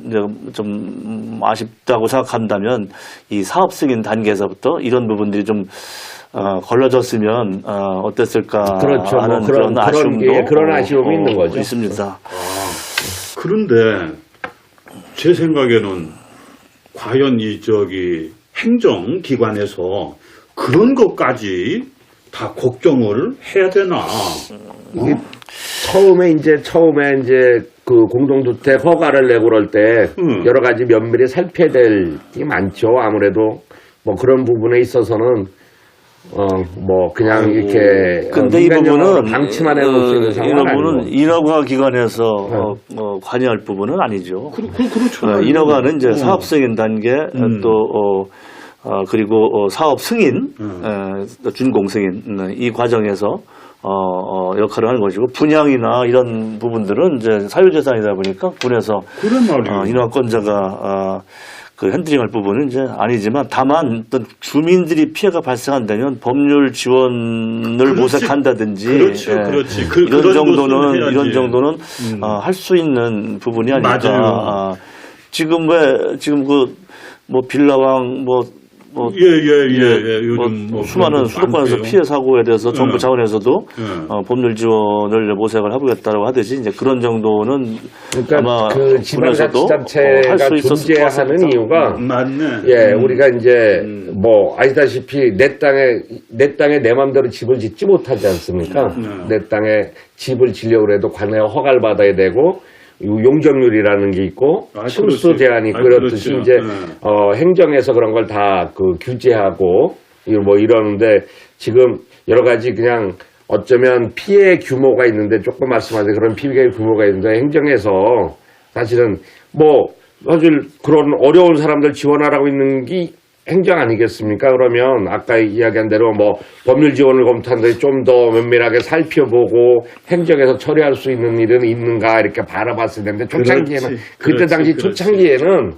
이제 좀 아쉽다고 생각한다면 이 사업 승인 단계에서부터 이런 부분들이 좀 걸러졌으면 어땠을까 그렇죠. 하는 뭐 그런 아쉬움도 그런 아쉬움이 있는 거죠. 있습니다. 그런데 제 생각에는 과연 행정기관에서 그런 것까지 다 걱정을 해야 되나? 이게 처음에 이제 그 공동주택 허가를 내고 그럴 때 여러 가지 면밀히 살펴야 될 게 많죠. 아무래도 뭐 그런 부분에 있어서는 뭐 그냥 이렇게 근데 이 부분은 방치만 해놓을 수 있는 상황은 아니고 인허가 기관에서 관여할 부분은 아니죠. 그렇죠. 인허가는 이제 사업 승인 단계 또 그리고 사업 승인, 준공 승인 이 과정에서 역할을 하는 것이고 분양이나 이런 부분들은 이제 사유재산이다 보니까 군에서 인허가권자가 그 핸들링할 부분은 이제 아니지만 다만 어떤 주민들이 피해가 발생한다면 법률 지원을 모색한다든지 그렇지. 이런 정도는 할 수 있는 부분이 아닐까. 맞아요. 지금 뭐 빌라왕 요즘 수많은 수도권에서 피해 사고에 대해서 정부 차원에서도 법률 지원을 모색을 해보겠다고 하듯이 이제 그런 정도는 그러니까 아마 그 지방자치단체가 존재하는 이유가 맞네. 예, 우리가 이제 뭐 아시다시피 내 땅에 내 마음대로 집을 짓지 못하지 않습니까? 내 땅에 집을 지려고 해도 관내 허가를 받아야 되고 용적률이라는 게 있고 층수 제한이 있고 그렇듯이 이제 행정에서 그런 걸 다 그 규제하고 뭐 이러는데 지금 여러 가지 그냥 어쩌면 피해 규모가 있는데 조금 말씀하신 그런 피해 규모가 있는데 행정에서 사실은 뭐 사실 그런 어려운 사람들 지원하라고 있는 게 행정 아니겠습니까? 그러면 아까 이야기한 대로 뭐 법률 지원을 검토하는데 좀 더 면밀하게 살펴보고 행정에서 처리할 수 있는 일은 있는가 이렇게 바라봤을 텐데 초창기에는 그때 당시 초창기에는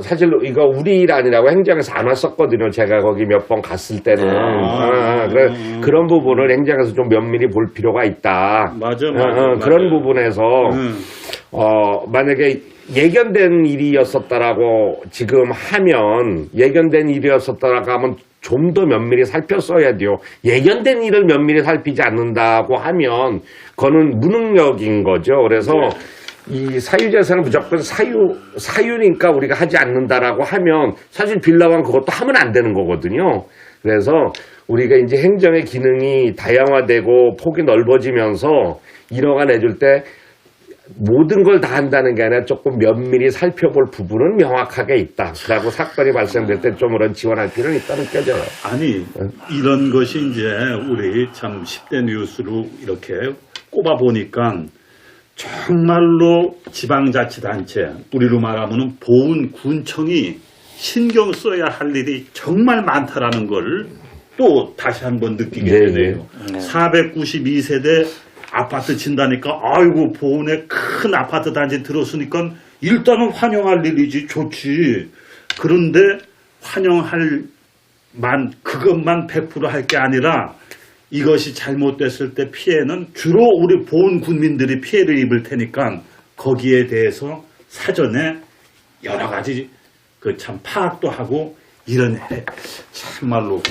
사실 이거 우리 일 아니라고 행정에서 안 왔었거든요. 제가 거기 몇 번 갔을 때는 그런 부분을 행정에서 좀 면밀히 볼 필요가 있다. 맞아. 그런 부분에서 만약에 예견된 일이었었다라고 지금 하면 좀 더 면밀히 살폈어야 돼요. 예견된 일을 면밀히 살피지 않는다고 하면 그거는 무능력인 거죠. 그래서 이 사유재산은 무조건 사유니까 우리가 하지 않는다라고 하면 사실 빌라왕 그것도 하면 안 되는 거거든요. 그래서 우리가 이제 행정의 기능이 다양화되고 폭이 넓어지면서 인허가 내줄 때 모든 걸 다 한다는 게 아니라 조금 면밀히 살펴볼 부분은 명확하게 있다라고 사건이 발생될 때 좀 그런 지원할 필요는 있다 느껴져요. 아니 이런 것이 이제 우리 참 10대 뉴스로 이렇게 꼽아 보니까 정말로 지방자치단체 우리로 말하면 보훈군청이 신경 써야 할 일이 정말 많다라는 걸 또 다시 한번 느끼게 네, 되네요. 492세대 아파트 진다니까 아이고 보은에 큰 아파트 단지 들었으니까 일단은 환영할 일이지 좋지. 그런데 환영할 그것만 100% 할 게 아니라 이것이 잘못됐을 때 피해는 주로 우리 보은 군민들이 피해를 입을 테니까 거기에 대해서 사전에 여러 가지 그 참 파악도 하고 이런 참말로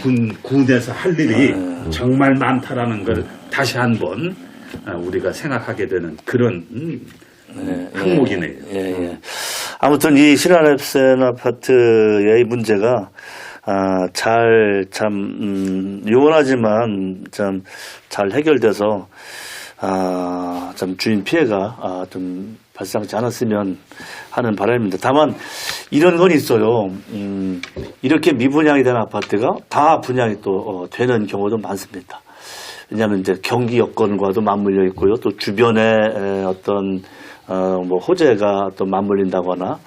군에서 할 일이 정말 많다라는 걸 다시 한번 우리가 생각하게 되는 그런 항목이네요. 예. 아무튼 이 신한랩센 아파트의 문제가 요원하지만 참 잘 해결돼서 참 주인 피해가 좀 발생하지 않았으면 하는 바람입니다. 다만 이런 건 있어요. 이렇게 미분양이 된 아파트가 다 분양이 또 되는 경우도 많습니다. 왜냐하면 이제 경기 여건과도 맞물려 있고요. 또 주변에 어떤 뭐 호재가 또 맞물린다거나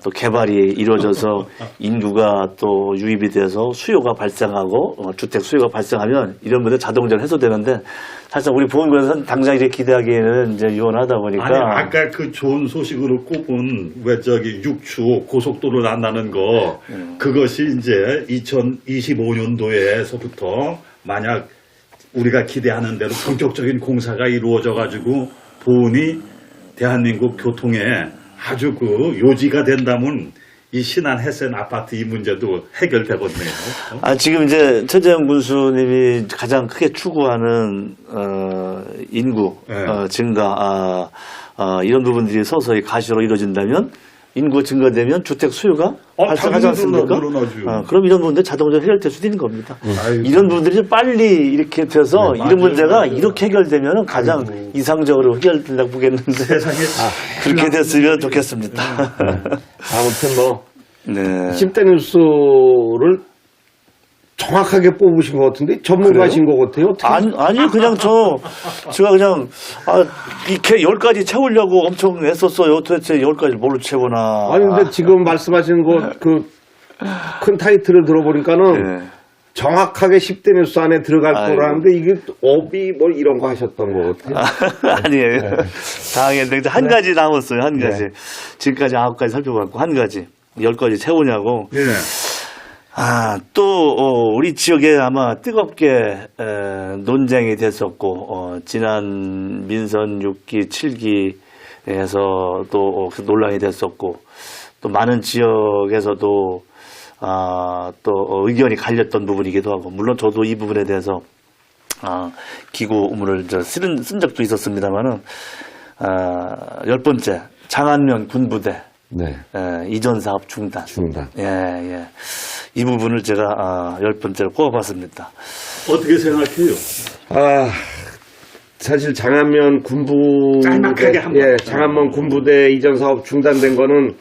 또 개발이 이루어져서 인구가 또 유입이 돼서 수요가 발생하고 주택 수요가 발생하면 이런 문제 자동적으로 해소되는데 사실 우리 보험공사는 당장 이렇게 기대하기에는 이제 유언하다 보니까 아니 아까 그 좋은 소식으로 꼽은 왜 저기 육추 고속도로 난다는 거 그것이 이제 2025년도에서부터 만약 우리가 기대하는 대로 본격적인 공사가 이루어져 가지고 보은이 대한민국 교통에 아주 그 요지가 된다면 이 신한 햇센 아파트 이 문제도 해결되겠네요. 지금 이제 최재형 군수님이 가장 크게 추구하는 인구 네. 증가 이런 부분들이 서서히 가시로 이루어진다면 인구 증가되면 주택 수요가 발생하지 않습니까? 그럼 이런 부분들 자동적으로 해결될 수도 있는 겁니다. 이런 부분들이 좀 빨리 이렇게 돼서 네, 이런 문제가 맞아요. 이렇게 해결되면 가장 이상적으로 해결된다고 보겠는데 세상에 그렇게 됐으면 좋겠습니다. 아무튼 뭐 네. 10대 뉴스를 정확하게 뽑으신 것 같은데 전문가신 것 같아요. 어떻게? 아니 그냥 제가 그냥 이렇게 10가지 채우려고 엄청 애썼어요. 도대체 10가지를 뭘로 채우나. 아니 근데 지금 말씀하시는 것 그 큰 타이틀을 들어보니까는 네. 정확하게 10대 뉴스 안에 들어갈 아이고. 거라는데 이게 업이 뭐 이런 거 하셨던 것 같아요. 아니에요. 당연히 한 가지 남았어요. 한 가지. 네. 지금까지 9가지 살펴봤고 한 가지. 10가지 채우냐고. 네. 또 우리 지역에 아마 뜨겁게 논쟁이 됐었고 지난 민선 6기, 7기에서 또 논란이 됐었고 또 많은 지역에서도 또 의견이 갈렸던 부분이기도 하고 물론 저도 이 부분에 대해서 기고문을 쓴 적도 있었습니다만은 10번째 장안면 군부대 네. 이전 사업 중단. 예. 이 부분을 제가 10번째로 꼽아봤습니다. 어떻게 생각해요? 사실 장안면 군부대, 짤막하게 한번. 장안면 군부대 이전 사업 중단된 거는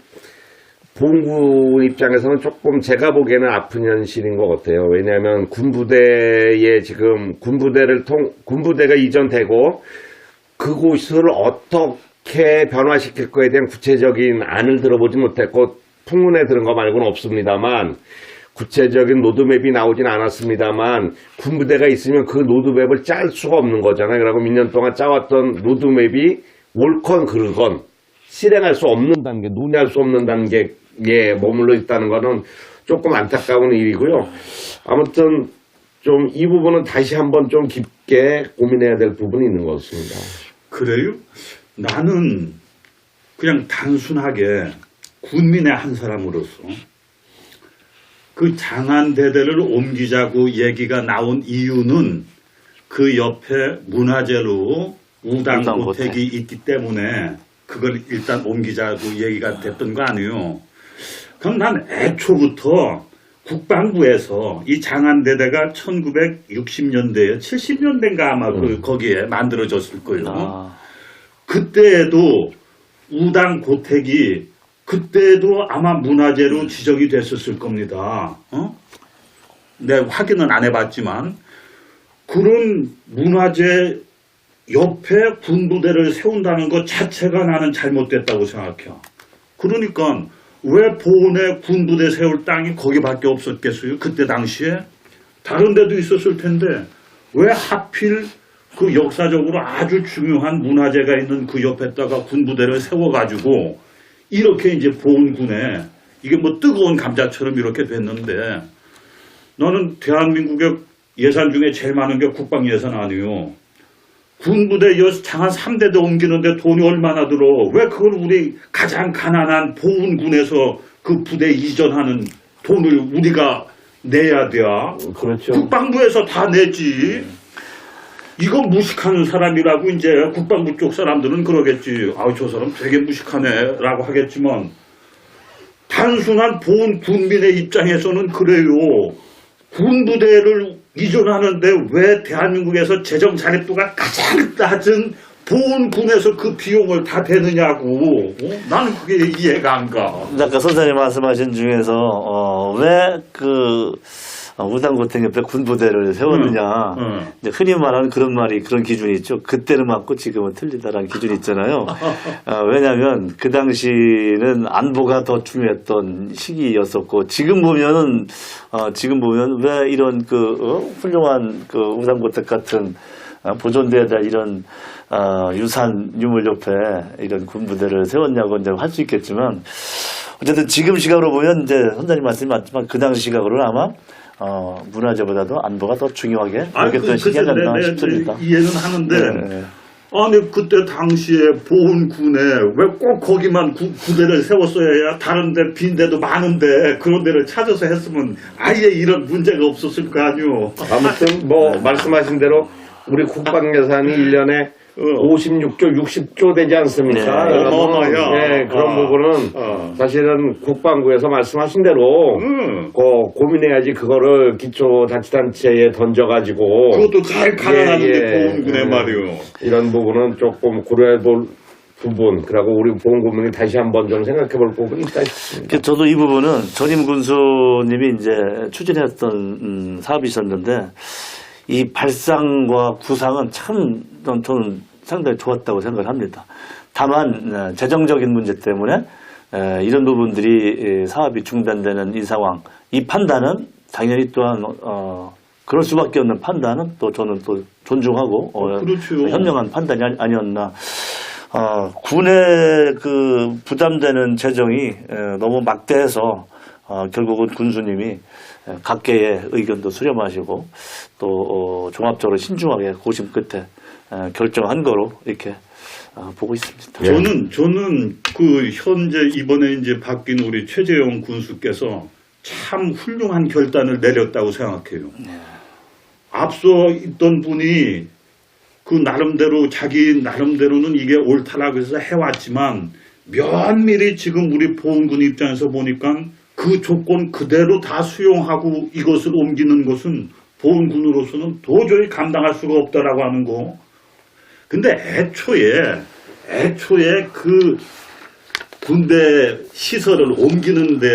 보훈군 입장에서는 조금 제가 보기에는 아픈 현실인 것 같아요. 왜냐하면 군부대에 지금 군부대가 이전되고 그곳을 어떻게 변화시킬 거에 대한 구체적인 안을 들어보지 못했고 풍문에 들은 거 말고는 없습니다만 구체적인 로드맵이 나오진 않았습니다만 군부대가 있으면 그 로드맵을 짤 수가 없는 거잖아요. 그리고 몇 년 동안 짜왔던 로드맵이 옳건 그르건 실행할 수 없는 단계, 논의할 수 없는 단계에 머물러 있다는 거는 조금 안타까운 일이고요. 아무튼 좀 이 부분은 다시 한번 좀 깊게 고민해야 될 부분이 있는 것 같습니다. 그래요? 나는 그냥 단순하게 군민의 한 사람으로서 그 장안대대를 옮기자고 얘기가 나온 이유는 그 옆에 문화재로 우당고택이 있기 때문에 그걸 일단 옮기자고 얘기가 됐던 거 아니에요. 그럼 난 애초부터 국방부에서 이 장안대대가 1960년대에 70년대인가 아마 거기에 만들어졌을 거예요. 그때에도 우당고택이 그때도 아마 문화재로 지정이 됐었을 겁니다. 내가 확인은 안 해봤지만 그런 문화재 옆에 군부대를 세운다는 것 자체가 나는 잘못됐다고 생각해요. 그러니까 왜 보훈에 군부대 세울 땅이 거기밖에 없었겠어요? 그때 당시에 다른 데도 있었을 텐데 왜 하필 그 역사적으로 아주 중요한 문화재가 있는 그 옆에다가 군부대를 세워가지고 이렇게 이제 보훈군에 이게 뭐 뜨거운 감자처럼 이렇게 됐는데 너는 대한민국의 예산 중에 제일 많은 게 국방 예산 아니요. 군부대 장한 3대도 옮기는데 돈이 얼마나 들어. 왜 그걸 우리 가장 가난한 보훈군에서 그 부대 이전하는 돈을 우리가 내야 돼? 그렇죠. 국방부에서 다 내지. 이거 무식하는 사람이라고 이제 국방부 쪽 사람들은 그러겠지. 아우 저 사람 되게 무식하네라고 하겠지만 단순한 보훈 군민의 입장에서는 그래요. 군부대를 이전하는데 왜 대한민국에서 재정 자립도가 가장 낮은 보훈군에서 그 비용을 다 대느냐고. 나는 그게 이해가 안 가. 아까 선생님 말씀하신 중에서 왜 우당고탱 옆에 군부대를 세웠느냐. 이제 흔히 말하는 그런 말이 그런 기준이 있죠. 그때는 맞고 지금은 틀리다라는 기준이 있잖아요. 왜냐하면 그 당시는 안보가 더 중요했던 시기였었고 지금 보면 왜 이런 훌륭한 우당고택 같은 보존대에다 이런 유산 유물 옆에 이런 군부대를 세웠냐고 이제 할 수 있겠지만 어쨌든 지금 시각으로 보면 이제 선생님 말씀이 맞지만 그 당시 시각으로는 아마 문화재보다도 안보가 더 중요하게 여겼던 시기가 아니었나 싶습니다. 이해는 하는데 네. 아니 그때 당시에 보훈군에 왜 꼭 거기만 부대를 세웠어야 다른 데 빈 데도 많은데 그런 데를 찾아서 했으면 아예 이런 문제가 없었을 거 아니오. 아무튼 뭐 말씀하신 대로 우리 국방 예산이 1년에 56조, 60조 되지 않습니까? 네. 어마어마해요. 네, 그런 부분은 사실은 국방부에서 말씀하신 대로 고민해야지 그거를 기초자치단체에 던져가지고 그것도 제일 가난한데 보훈군에 말이오. 이런 부분은 조금 고려해볼 부분, 그리고 우리 보훈군민이 다시 한번 좀 생각해볼 부분이 있다 싶습니다. 저도 이 부분은 전임 군수님이 이제 추진했던 사업이셨는데 이 발상과 구상은 참 저는 상당히 좋았다고 생각을 합니다. 다만 재정적인 문제 때문에 이런 부분들이 사업이 중단되는 이 상황, 이 판단은 당연히 또한 그럴 수밖에 없는 판단은 또 저는 또 존중하고 그렇죠. 현명한 판단이 아니었나. 군에 그 부담되는 재정이 너무 막대해서 결국은 군수님이 각계의 의견도 수렴하시고 또 종합적으로 신중하게 고심 끝에 결정한 거로 이렇게 보고 있습니다. 저는 그 현재 이번에 이제 바뀐 우리 최재형 군수께서 참 훌륭한 결단을 내렸다고 생각해요. 앞서 있던 분이 그 나름대로 자기 나름대로는 이게 옳다라고 해서 해왔지만 면밀히 지금 우리 보훈군 입장에서 보니까 그 조건 그대로 다 수용하고 이것을 옮기는 것은 보훈군으로서는 도저히 감당할 수가 없다라고 하는 거. 근데 애초에 그 군대 시설을 옮기는데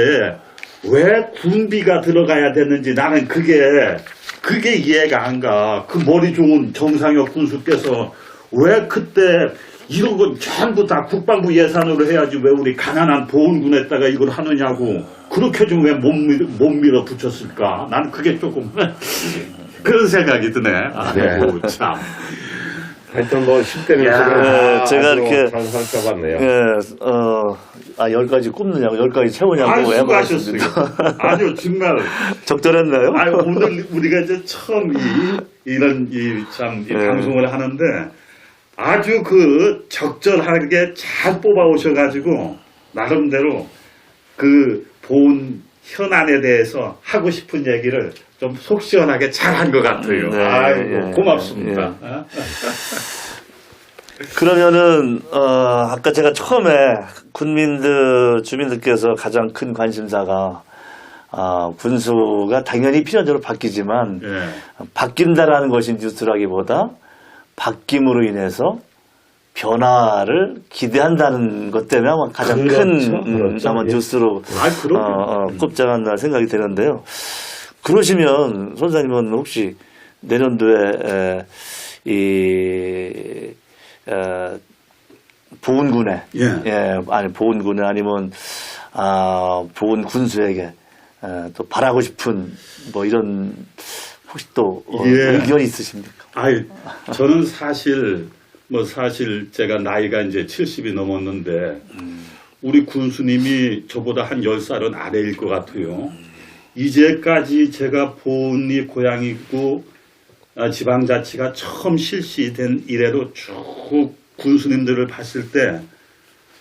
왜 군비가 들어가야 되는지 나는 그게 이해가 안 가. 그 머리 좋은 정상혁 군수께서 왜 그때 이런 건 전부 다 국방부 예산으로 해야지 왜 우리 가난한 보훈군에다가 이걸 하느냐고 그렇게 좀 왜 못 밀어 붙였을까? 난 그게 조금 그런 생각이 드네. 아이고 참. 하여튼 뭐 10대 민수는 제가 이렇게 잘 살펴봤네요. 10가지 굽느냐고 10가지 채우냐고 아유, 수고하셨어요. 아니요, 정말. 적절했나요? 아유, 오늘 우리가 이제 처음 이런 방송을 하는데 아주 그 적절하게 잘 뽑아 오셔가지고 나름대로 그 보훈 현안에 대해서 하고 싶은 얘기를 좀 속 시원하게 잘한 것 같아요. 네, 아이고, 고맙습니다. 그러면은 아까 제가 처음에 주민들께서 가장 큰 관심사가 군수가 당연히 필연적으로 바뀌지만 바뀐다라는 것이 뉴스라기보다 바뀜으로 인해서 변화를 기대한다는 것 때문에 아마 가장 큰 아마 뉴스로 꼽지 않았나 생각이 되는데요. 그러시면 선생님은 혹시 내년도에 보훈군에, 예. 아니 보훈군에 아니면 보훈 군수에게 또 바라고 싶은 뭐 이런 혹시 또 예. 의견이 있으십니까? 아이, 저는 사실 제가 나이가 이제 70이 넘었는데, 우리 군수님이 저보다 한 10살은 아래일 것 같아요. 이제까지 제가 보훈이 고향이고, 지방자치가 처음 실시된 이래로 쭉 군수님들을 봤을 때,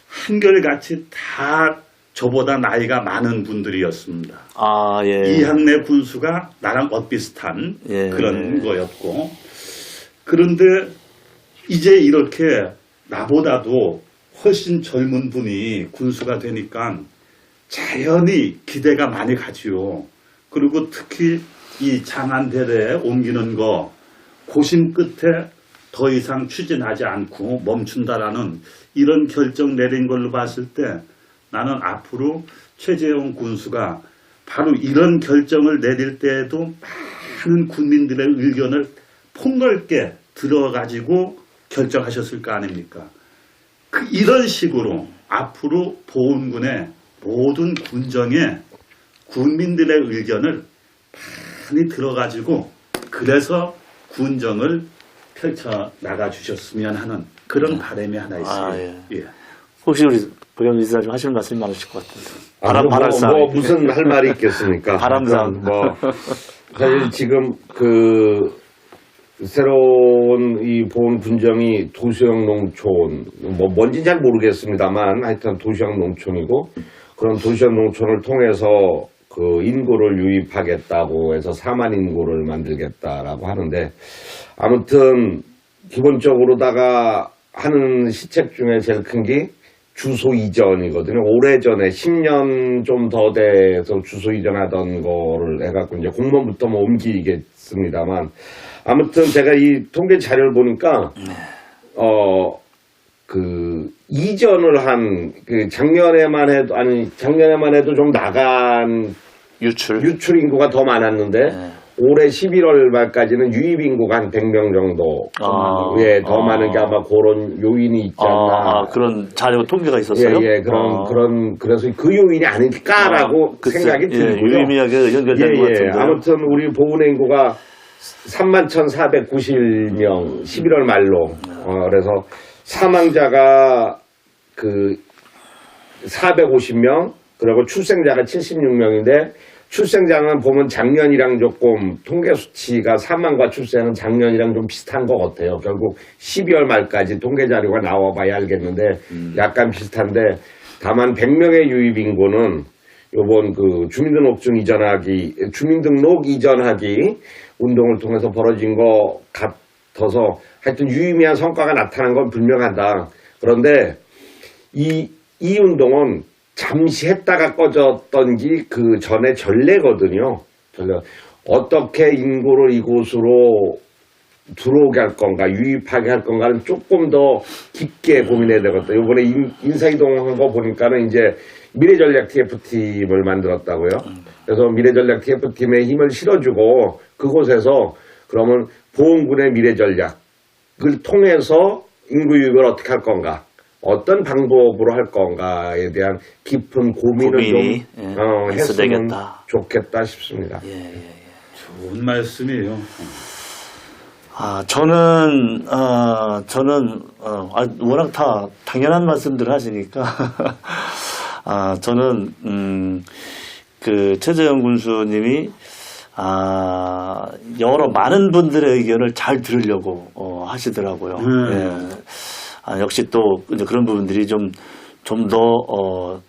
한결같이 다 저보다 나이가 많은 분들이었습니다. 예. 이학래 군수가 나랑 엇비슷한 예. 그런 거였고, 그런데 이제 이렇게 나보다도 훨씬 젊은 분이 군수가 되니까 자연히 기대가 많이 가지요. 그리고 특히 이 장안대대에 옮기는 거 고심 끝에 더 이상 추진하지 않고 멈춘다라는 이런 결정 내린 걸로 봤을 때, 나는 앞으로 최재형 군수가 바로 이런 결정을 내릴 때에도 많은 국민들의 의견을 폭넓게 들어가지고 결정하셨을 거 아닙니까? 이런 식으로 앞으로 보훈군의 모든 군정에 국민들의 의견을 많이 들어가지고 그래서 군정을 펼쳐 나가 주셨으면 하는 그런 바람이 하나 있어요. 예. 혹시 우리 박영민 이사님 하시는 말씀이 많으실 것 같은데. 바람싸. 무슨 할 말이 있겠습니까? 바람상. 사실 지금 새로운 이 보훈 군정이 도시형 농촌, 뭔지 잘 모르겠습니다만 하여튼 도시형 농촌이고, 그런 도시형 농촌을 통해서 그 인구를 유입하겠다고 해서 4만 인구를 만들겠다라고 하는데, 아무튼 기본적으로다가 하는 시책 중에 제일 큰 게 주소 이전이거든요. 오래전에 10년 좀 더 돼서 주소 이전하던 거를 해갖고 이제 공무원부터 뭐 옮기겠습니다만, 아무튼 제가 이 통계 자료를 보니까 이전을 한 작년에만 해도 좀 나간 유출 인구가 더 많았는데, 올해 11월 말까지는 유입 인구가 한 100명 정도 더 많은 게 아마 그런 요인이 있지 않나. 그런 자료 통계가 있었어요? 그래서 그 요인이 아닐까라고 생각이 들고요. 유의미하게 연결된 것 같은데. 아무튼 우리 보훈의 인구가 31,491명 11월 말로 그래서 사망자가 450명, 그리고 출생자가 76명인데, 출생자는 보면 작년이랑 조금 통계 수치가 사망과 출생은 작년이랑 좀 비슷한 것 같아요. 결국 12월 말까지 통계 자료가 나와봐야 알겠는데 약간 비슷한데, 다만 100명의 유입 인구는 요번 주민등록 이전하기 운동을 통해서 벌어진 것 같아서 하여튼 유의미한 성과가 나타난 건 분명하다. 그런데 이 운동은 잠시 했다가 꺼졌던 게 그 전에 전례거든요. 어떻게 인구를 이곳으로 들어오게 할 건가, 유입하게 할 건가는 조금 더 깊게 고민해야 되거든요. 이번에 인사이동한 거 보니까는 이제 미래전략 TF팀을 만들었다고요. 그래서 미래전략 TF팀에 힘을 실어주고 그곳에서 그러면 보훈군의 미래전략을 통해서 인구 유입을 어떻게 할 건가, 어떤 방법으로 할 건가에 대한 깊은 고민을 좀 했으면 되겠다. 좋겠다 싶습니다. 좋은 말씀이에요. 저는 워낙 다 당연한 말씀들 하시니까, 저는, 최재형 군수님이, 여러 많은 분들의 의견을 잘 들으려고, 하시더라고요. 역시 또, 이제 그런 부분들이 좀 더,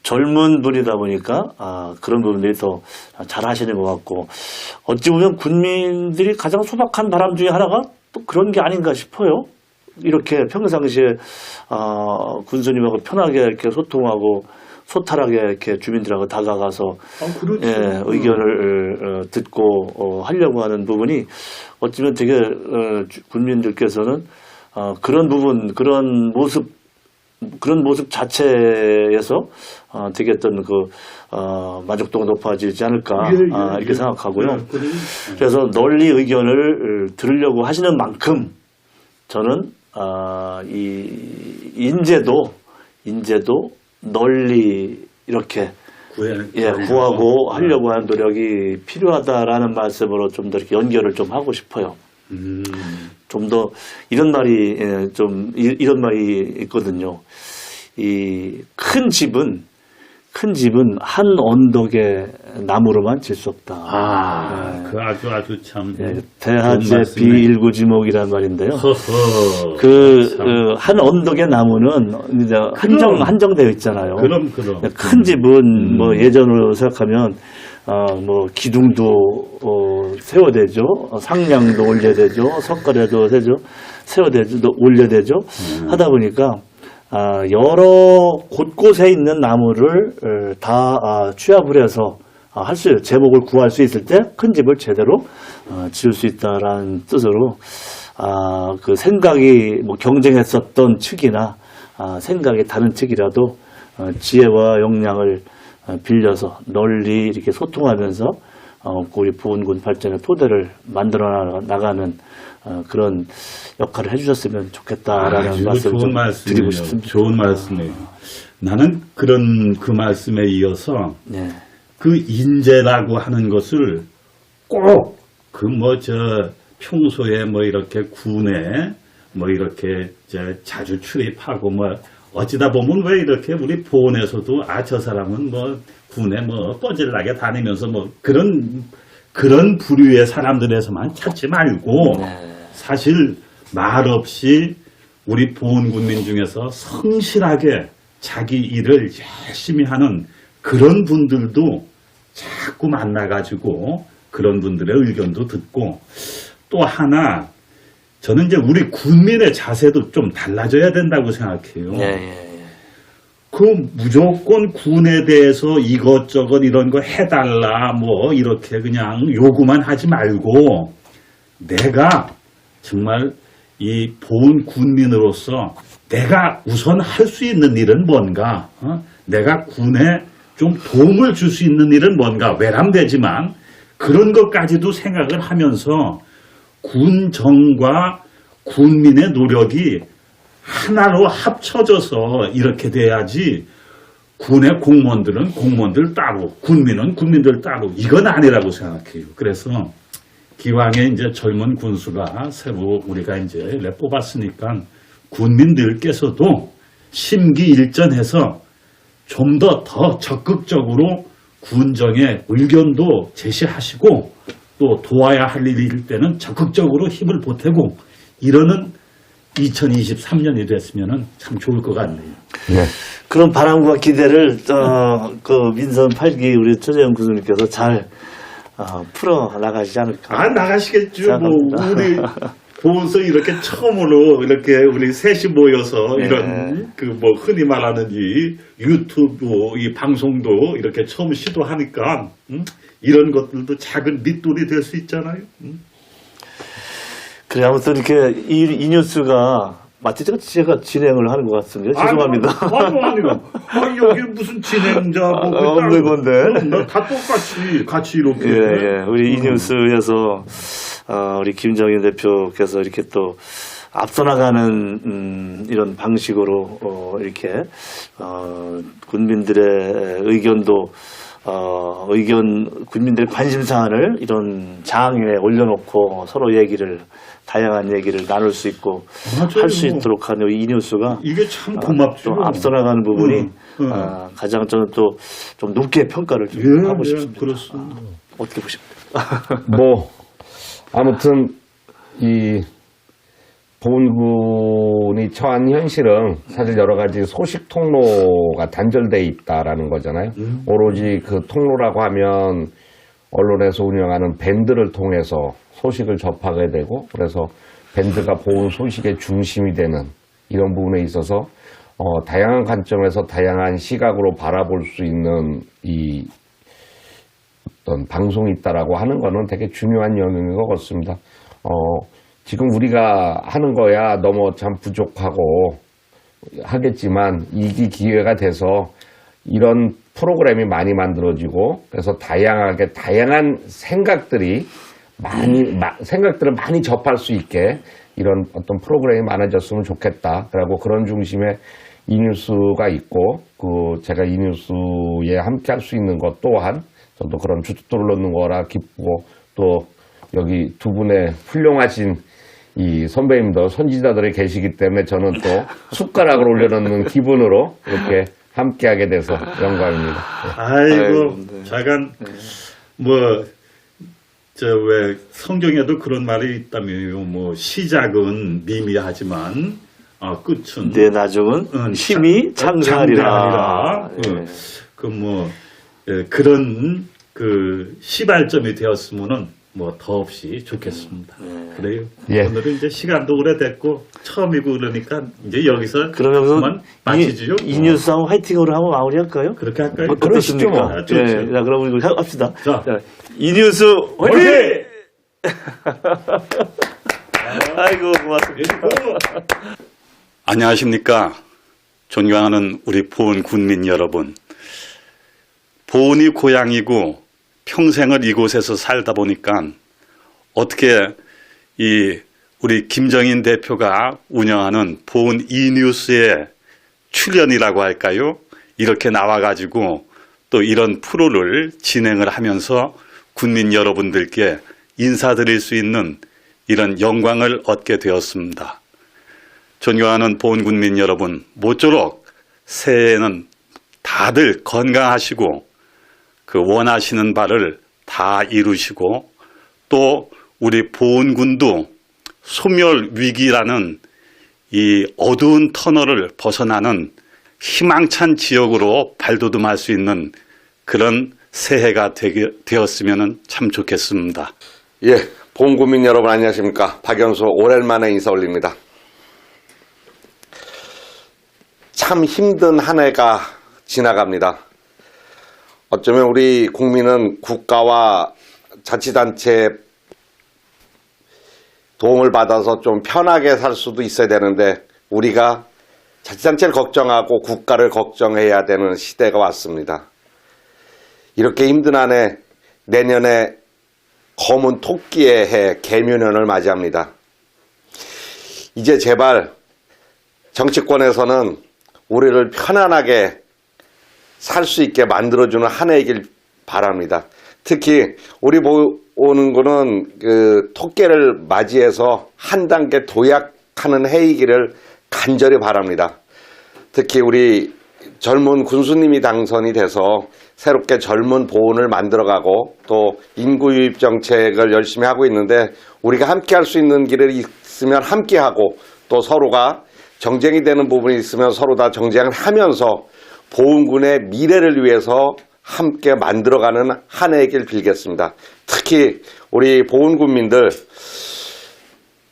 젊은 분이다 보니까 그런 부분들이 더 잘 하시는 것 같고, 어찌 보면 군민들이 가장 소박한 바람 중에 하나가 또 그런 게 아닌가 싶어요. 이렇게 평상시에 군수님하고 편하게 이렇게 소통하고 소탈하게 이렇게 주민들하고 다가가서 그렇죠. 의견을 듣고 하려고 하는 부분이 어쩌면 되게 군민들께서는 그런 부분, 그런 모습 자체에서 되게 어떤 만족도가 높아지지 않을까 이렇게 생각하고요. 그래서 널리 의견을 들으려고 하시는 만큼 저는 인재도 널리 이렇게 구하고 하려고 하는 노력이 필요하다라는 말씀으로 좀 더 이렇게 연결을 좀 하고 싶어요. 좀 더 이런 말이 이런 말이 있거든요. 이 큰 집은 한 언덕의 나무로만 질 수 없다. 그 아주 참. 대하제 비일구지목이라는 말인데요. 참. 한 언덕의 나무는 이제 한정되어 있잖아요. 그럼. 큰 집은 뭐 예전으로 생각하면 뭐 기둥도 세워야 되죠. 상량도 올려야 되죠. 석가래도 세워야 되죠. 올려야 되죠. 하다 보니까 여러 곳곳에 있는 나무를 다 취합을 해서 제목을 구할 수 있을 때 큰 집을 제대로 지을 수 있다라는 뜻으로 그 생각이 뭐 경쟁했었던 측이나 생각이 다른 측이라도 지혜와 역량을 빌려서 널리 이렇게 소통하면서 우리 보은군 발전의 토대를 만들어 나가는 그런 역할을 해주셨으면 좋겠다라는 말씀을 좀 드리고 싶습니다. 좋은 말씀이에요. 나는 그 말씀에 이어서 네. 그 인재라고 하는 것을 꼭 평소에 뭐 이렇게 군에 뭐 이렇게 자주 출입하고 뭐 어찌다 보면 왜 이렇게 우리 보훈에서도 저 사람은 뭐 군에 뭐 뻐질나게 다니면서 뭐 그런 부류의 사람들에서만 찾지 말고 사실 말없이 우리 보훈 군민 중에서 성실하게 자기 일을 열심히 하는 그런 분들도 자꾸 만나가지고 그런 분들의 의견도 듣고 또 하나 저는 이제 우리 군민의 자세도 좀 달라져야 된다고 생각해요. 그 무조건 군에 대해서 이것저것 이런 거 해달라 뭐 이렇게 그냥 요구만 하지 말고 내가 정말 이 보훈 군민으로서 내가 우선 할 수 있는 일은 뭔가 내가 군에 좀 도움을 줄 수 있는 일은 뭔가 외람되지만 그런 것까지도 생각을 하면서 군정과 군민의 노력이 하나로 합쳐져서 이렇게 돼야지 군의 공무원들은 공무원들 따로 군민은 군민들 따로 이건 아니라고 생각해요. 그래서 기왕에 이제 젊은 군수가 새로 우리가 이제 뽑았으니까 군민들께서도 심기일전해서 좀 더 적극적으로 군정의 의견도 제시하시고 또 도와야 할 일일 때는 적극적으로 힘을 보태고 이러는 2023년이 됐으면 참 좋을 것 같네요. 네. 그런 바람과 기대를 그 민선 8기 우리 최재형 교수님께서 잘 풀어 나가시지 않을까. 나가시겠죠. 뭐 우리 보면서 이렇게 처음으로 이렇게 우리 셋이 모여서 이런 그 뭐 흔히 말하는 이 유튜브 이 방송도 이렇게 처음 시도하니까 이런 것들도 작은 밑돌이 될 수 있잖아요. 그래 아무튼 이렇게 이 뉴스가 마치 제가 진행을 하는 것 같습니다. 죄송합니다. 아니요. 여기 무슨 진행자 없는 건데. 다 같이 이렇게. 우리 이 뉴스에서 우리 김정인 대표께서 이렇게 또 앞서 나가는 이런 방식으로 이렇게 군민들의 의견도 군민들의 관심 사안을 이런 장에 올려놓고 서로 다양한 얘기를 나눌 수 있고 할 수 있도록 하는 이 뉴스가 이게 참 고맙죠. 또 앞서 나가는 부분이 가장 저는 또 좀 높게 평가를 좀 하고 싶습니다. 그렇습니다. 어떻게 보십니까? 뭐 아무튼 이 보훈군이 처한 현실은 사실 여러 가지 소식 통로가 단절돼 있다라는 거잖아요. 오로지 그 통로라고 하면 언론에서 운영하는 밴드를 통해서 소식을 접하게 되고 그래서 밴드가 보훈 소식의 중심이 되는 이런 부분에 있어서 다양한 관점에서 다양한 시각으로 바라볼 수 있는 이 어떤 방송이 있다라고 하는 거는 되게 중요한 영역인 것 같습니다. 지금 우리가 하는 거야 너무 참 부족하고 하겠지만 이게 기회가 돼서 이런 프로그램이 많이 만들어지고 그래서 다양한 생각들을 많이 접할 수 있게 이런 어떤 프로그램이 많아졌으면 좋겠다. 그리고 그런 중심에 이뉴스가 있고 제가 이뉴스에 함께 할 수 있는 것 또한 저도 그런 주춧돌을 놓는 거라 기쁘고 또 여기 두 분의 훌륭하신 이 선배님들, 선지자들이 계시기 때문에 저는 또 숟가락을 올려놓는 기분으로 이렇게 함께하게 돼서 영광입니다. 아이고, 네. 자간, 왜 성경에도 그런 말이 있다며요. 뭐, 시작은 미미하지만, 끝은. 내 나중은 힘이 장대하리라. 예. 그런 시발점이 되었으면은 더없이 좋겠습니다. 그래요. 예. 오늘은 이제 시간도 오래됐고 처음이고 그러니까 이제 여기서 그러면 그만 마치지요. 이뉴스 한번 화이팅으로 한번 마무리할까요? 그렇게 할까요? 어떻습니까? 뭐. 좋죠. 네, 자, 그럼 우리 합시다. 자. 이뉴스 화이팅! 화이팅! 아이고, 고맙습니다. 안녕하십니까. 존경하는 우리 보은 군민 여러분. 보은이 고향이고 평생을 이곳에서 살다 보니까 어떻게 우리 김정인 대표가 운영하는 보은 이뉴스의 출연이라고 할까요? 이렇게 나와가지고 또 이런 프로를 진행을 하면서 군민 여러분들께 인사드릴 수 있는 이런 영광을 얻게 되었습니다. 존경하는 보은 군민 여러분, 모쪼록 새해에는 다들 건강하시고 원하시는 바를 다 이루시고 또 우리 보은군도 소멸 위기라는 이 어두운 터널을 벗어나는 희망찬 지역으로 발돋움할 수 있는 그런 새해가 되었으면 참 좋겠습니다. 예, 보은군민 여러분 안녕하십니까. 박연수 오랜만에 인사 올립니다. 참 힘든 한 해가 지나갑니다. 어쩌면 우리 국민은 국가와 자치단체의 도움을 받아서 좀 편하게 살 수도 있어야 되는데 우리가 자치단체를 걱정하고 국가를 걱정해야 되는 시대가 왔습니다. 이렇게 힘든 한 해 내년에 검은 토끼의 해 개묘년을 맞이합니다. 이제 제발 정치권에서는 우리를 편안하게 살 수 있게 만들어주는 한 해이길 바랍니다. 특히 우리 보는 거는 토끼를 맞이해서 한 단계 도약하는 해이기를 간절히 바랍니다. 특히 우리 젊은 군수님이 당선이 돼서 새롭게 젊은 보훈을 만들어가고 또 인구 유입 정책을 열심히 하고 있는데 우리가 함께 할 수 있는 길이 있으면 함께 하고 또 서로가 정쟁이 되는 부분이 있으면 서로 다 정쟁을 하면서 보훈군의 미래를 위해서 함께 만들어가는 한 해이길 빌겠습니다. 특히 우리 보훈군민들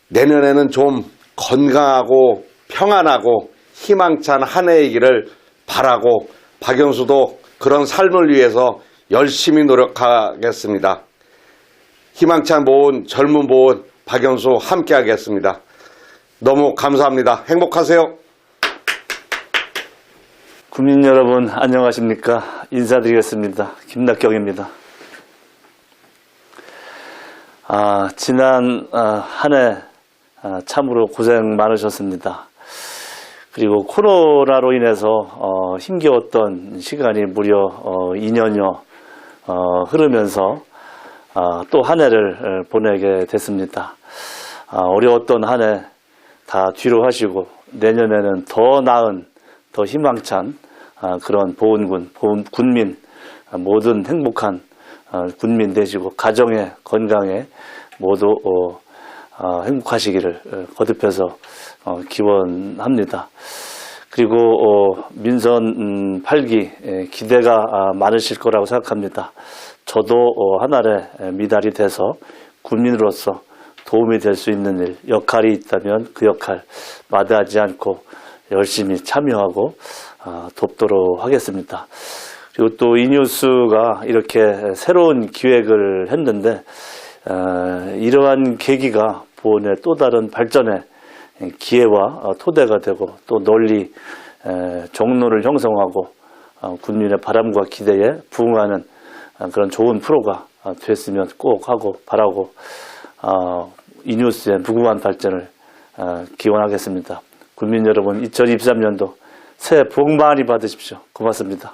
내년에는 좀 건강하고 평안하고 희망찬 한 해이기를 바라고 박영수도 그런 삶을 위해서 열심히 노력하겠습니다. 희망찬 보훈, 젊은 보훈 박영수 함께 하겠습니다. 너무 감사합니다. 행복하세요. 국민 여러분 안녕하십니까. 인사드리겠습니다. 김낙경입니다. 지난 한 해 참으로 고생 많으셨습니다. 그리고 코로나로 인해서 힘겨웠던 시간이 무려 2년여 흐르면서 또 한 해를 보내게 됐습니다. 어려웠던 한 해 다 뒤로 하시고 내년에는 더 나은 더 희망찬 그런 보훈군, 군민 모든 행복한 군민 되시고 가정에 건강에 모두 행복하시기를 거듭해서 기원합니다. 그리고 민선 8기 기대가 많으실 거라고 생각합니다. 저도 한 알의 미달이 돼서 군민으로서 도움이 될 수 있는 일, 역할이 있다면 그 역할 마다하지 않고 열심히 참여하고 돕도록 하겠습니다. 그리고 또 이뉴스가 이렇게 새로운 기획을 했는데 이러한 계기가 보훈의 또 다른 발전의 기회와 토대가 되고 또 널리 종로를 형성하고 군민의 바람과 기대에 부응하는 그런 좋은 프로가 됐으면 꼭 하고 바라고 이뉴스의 무궁한 발전을 기원하겠습니다. 국민 여러분, 2023년도 새해 복 많이 받으십시오. 고맙습니다.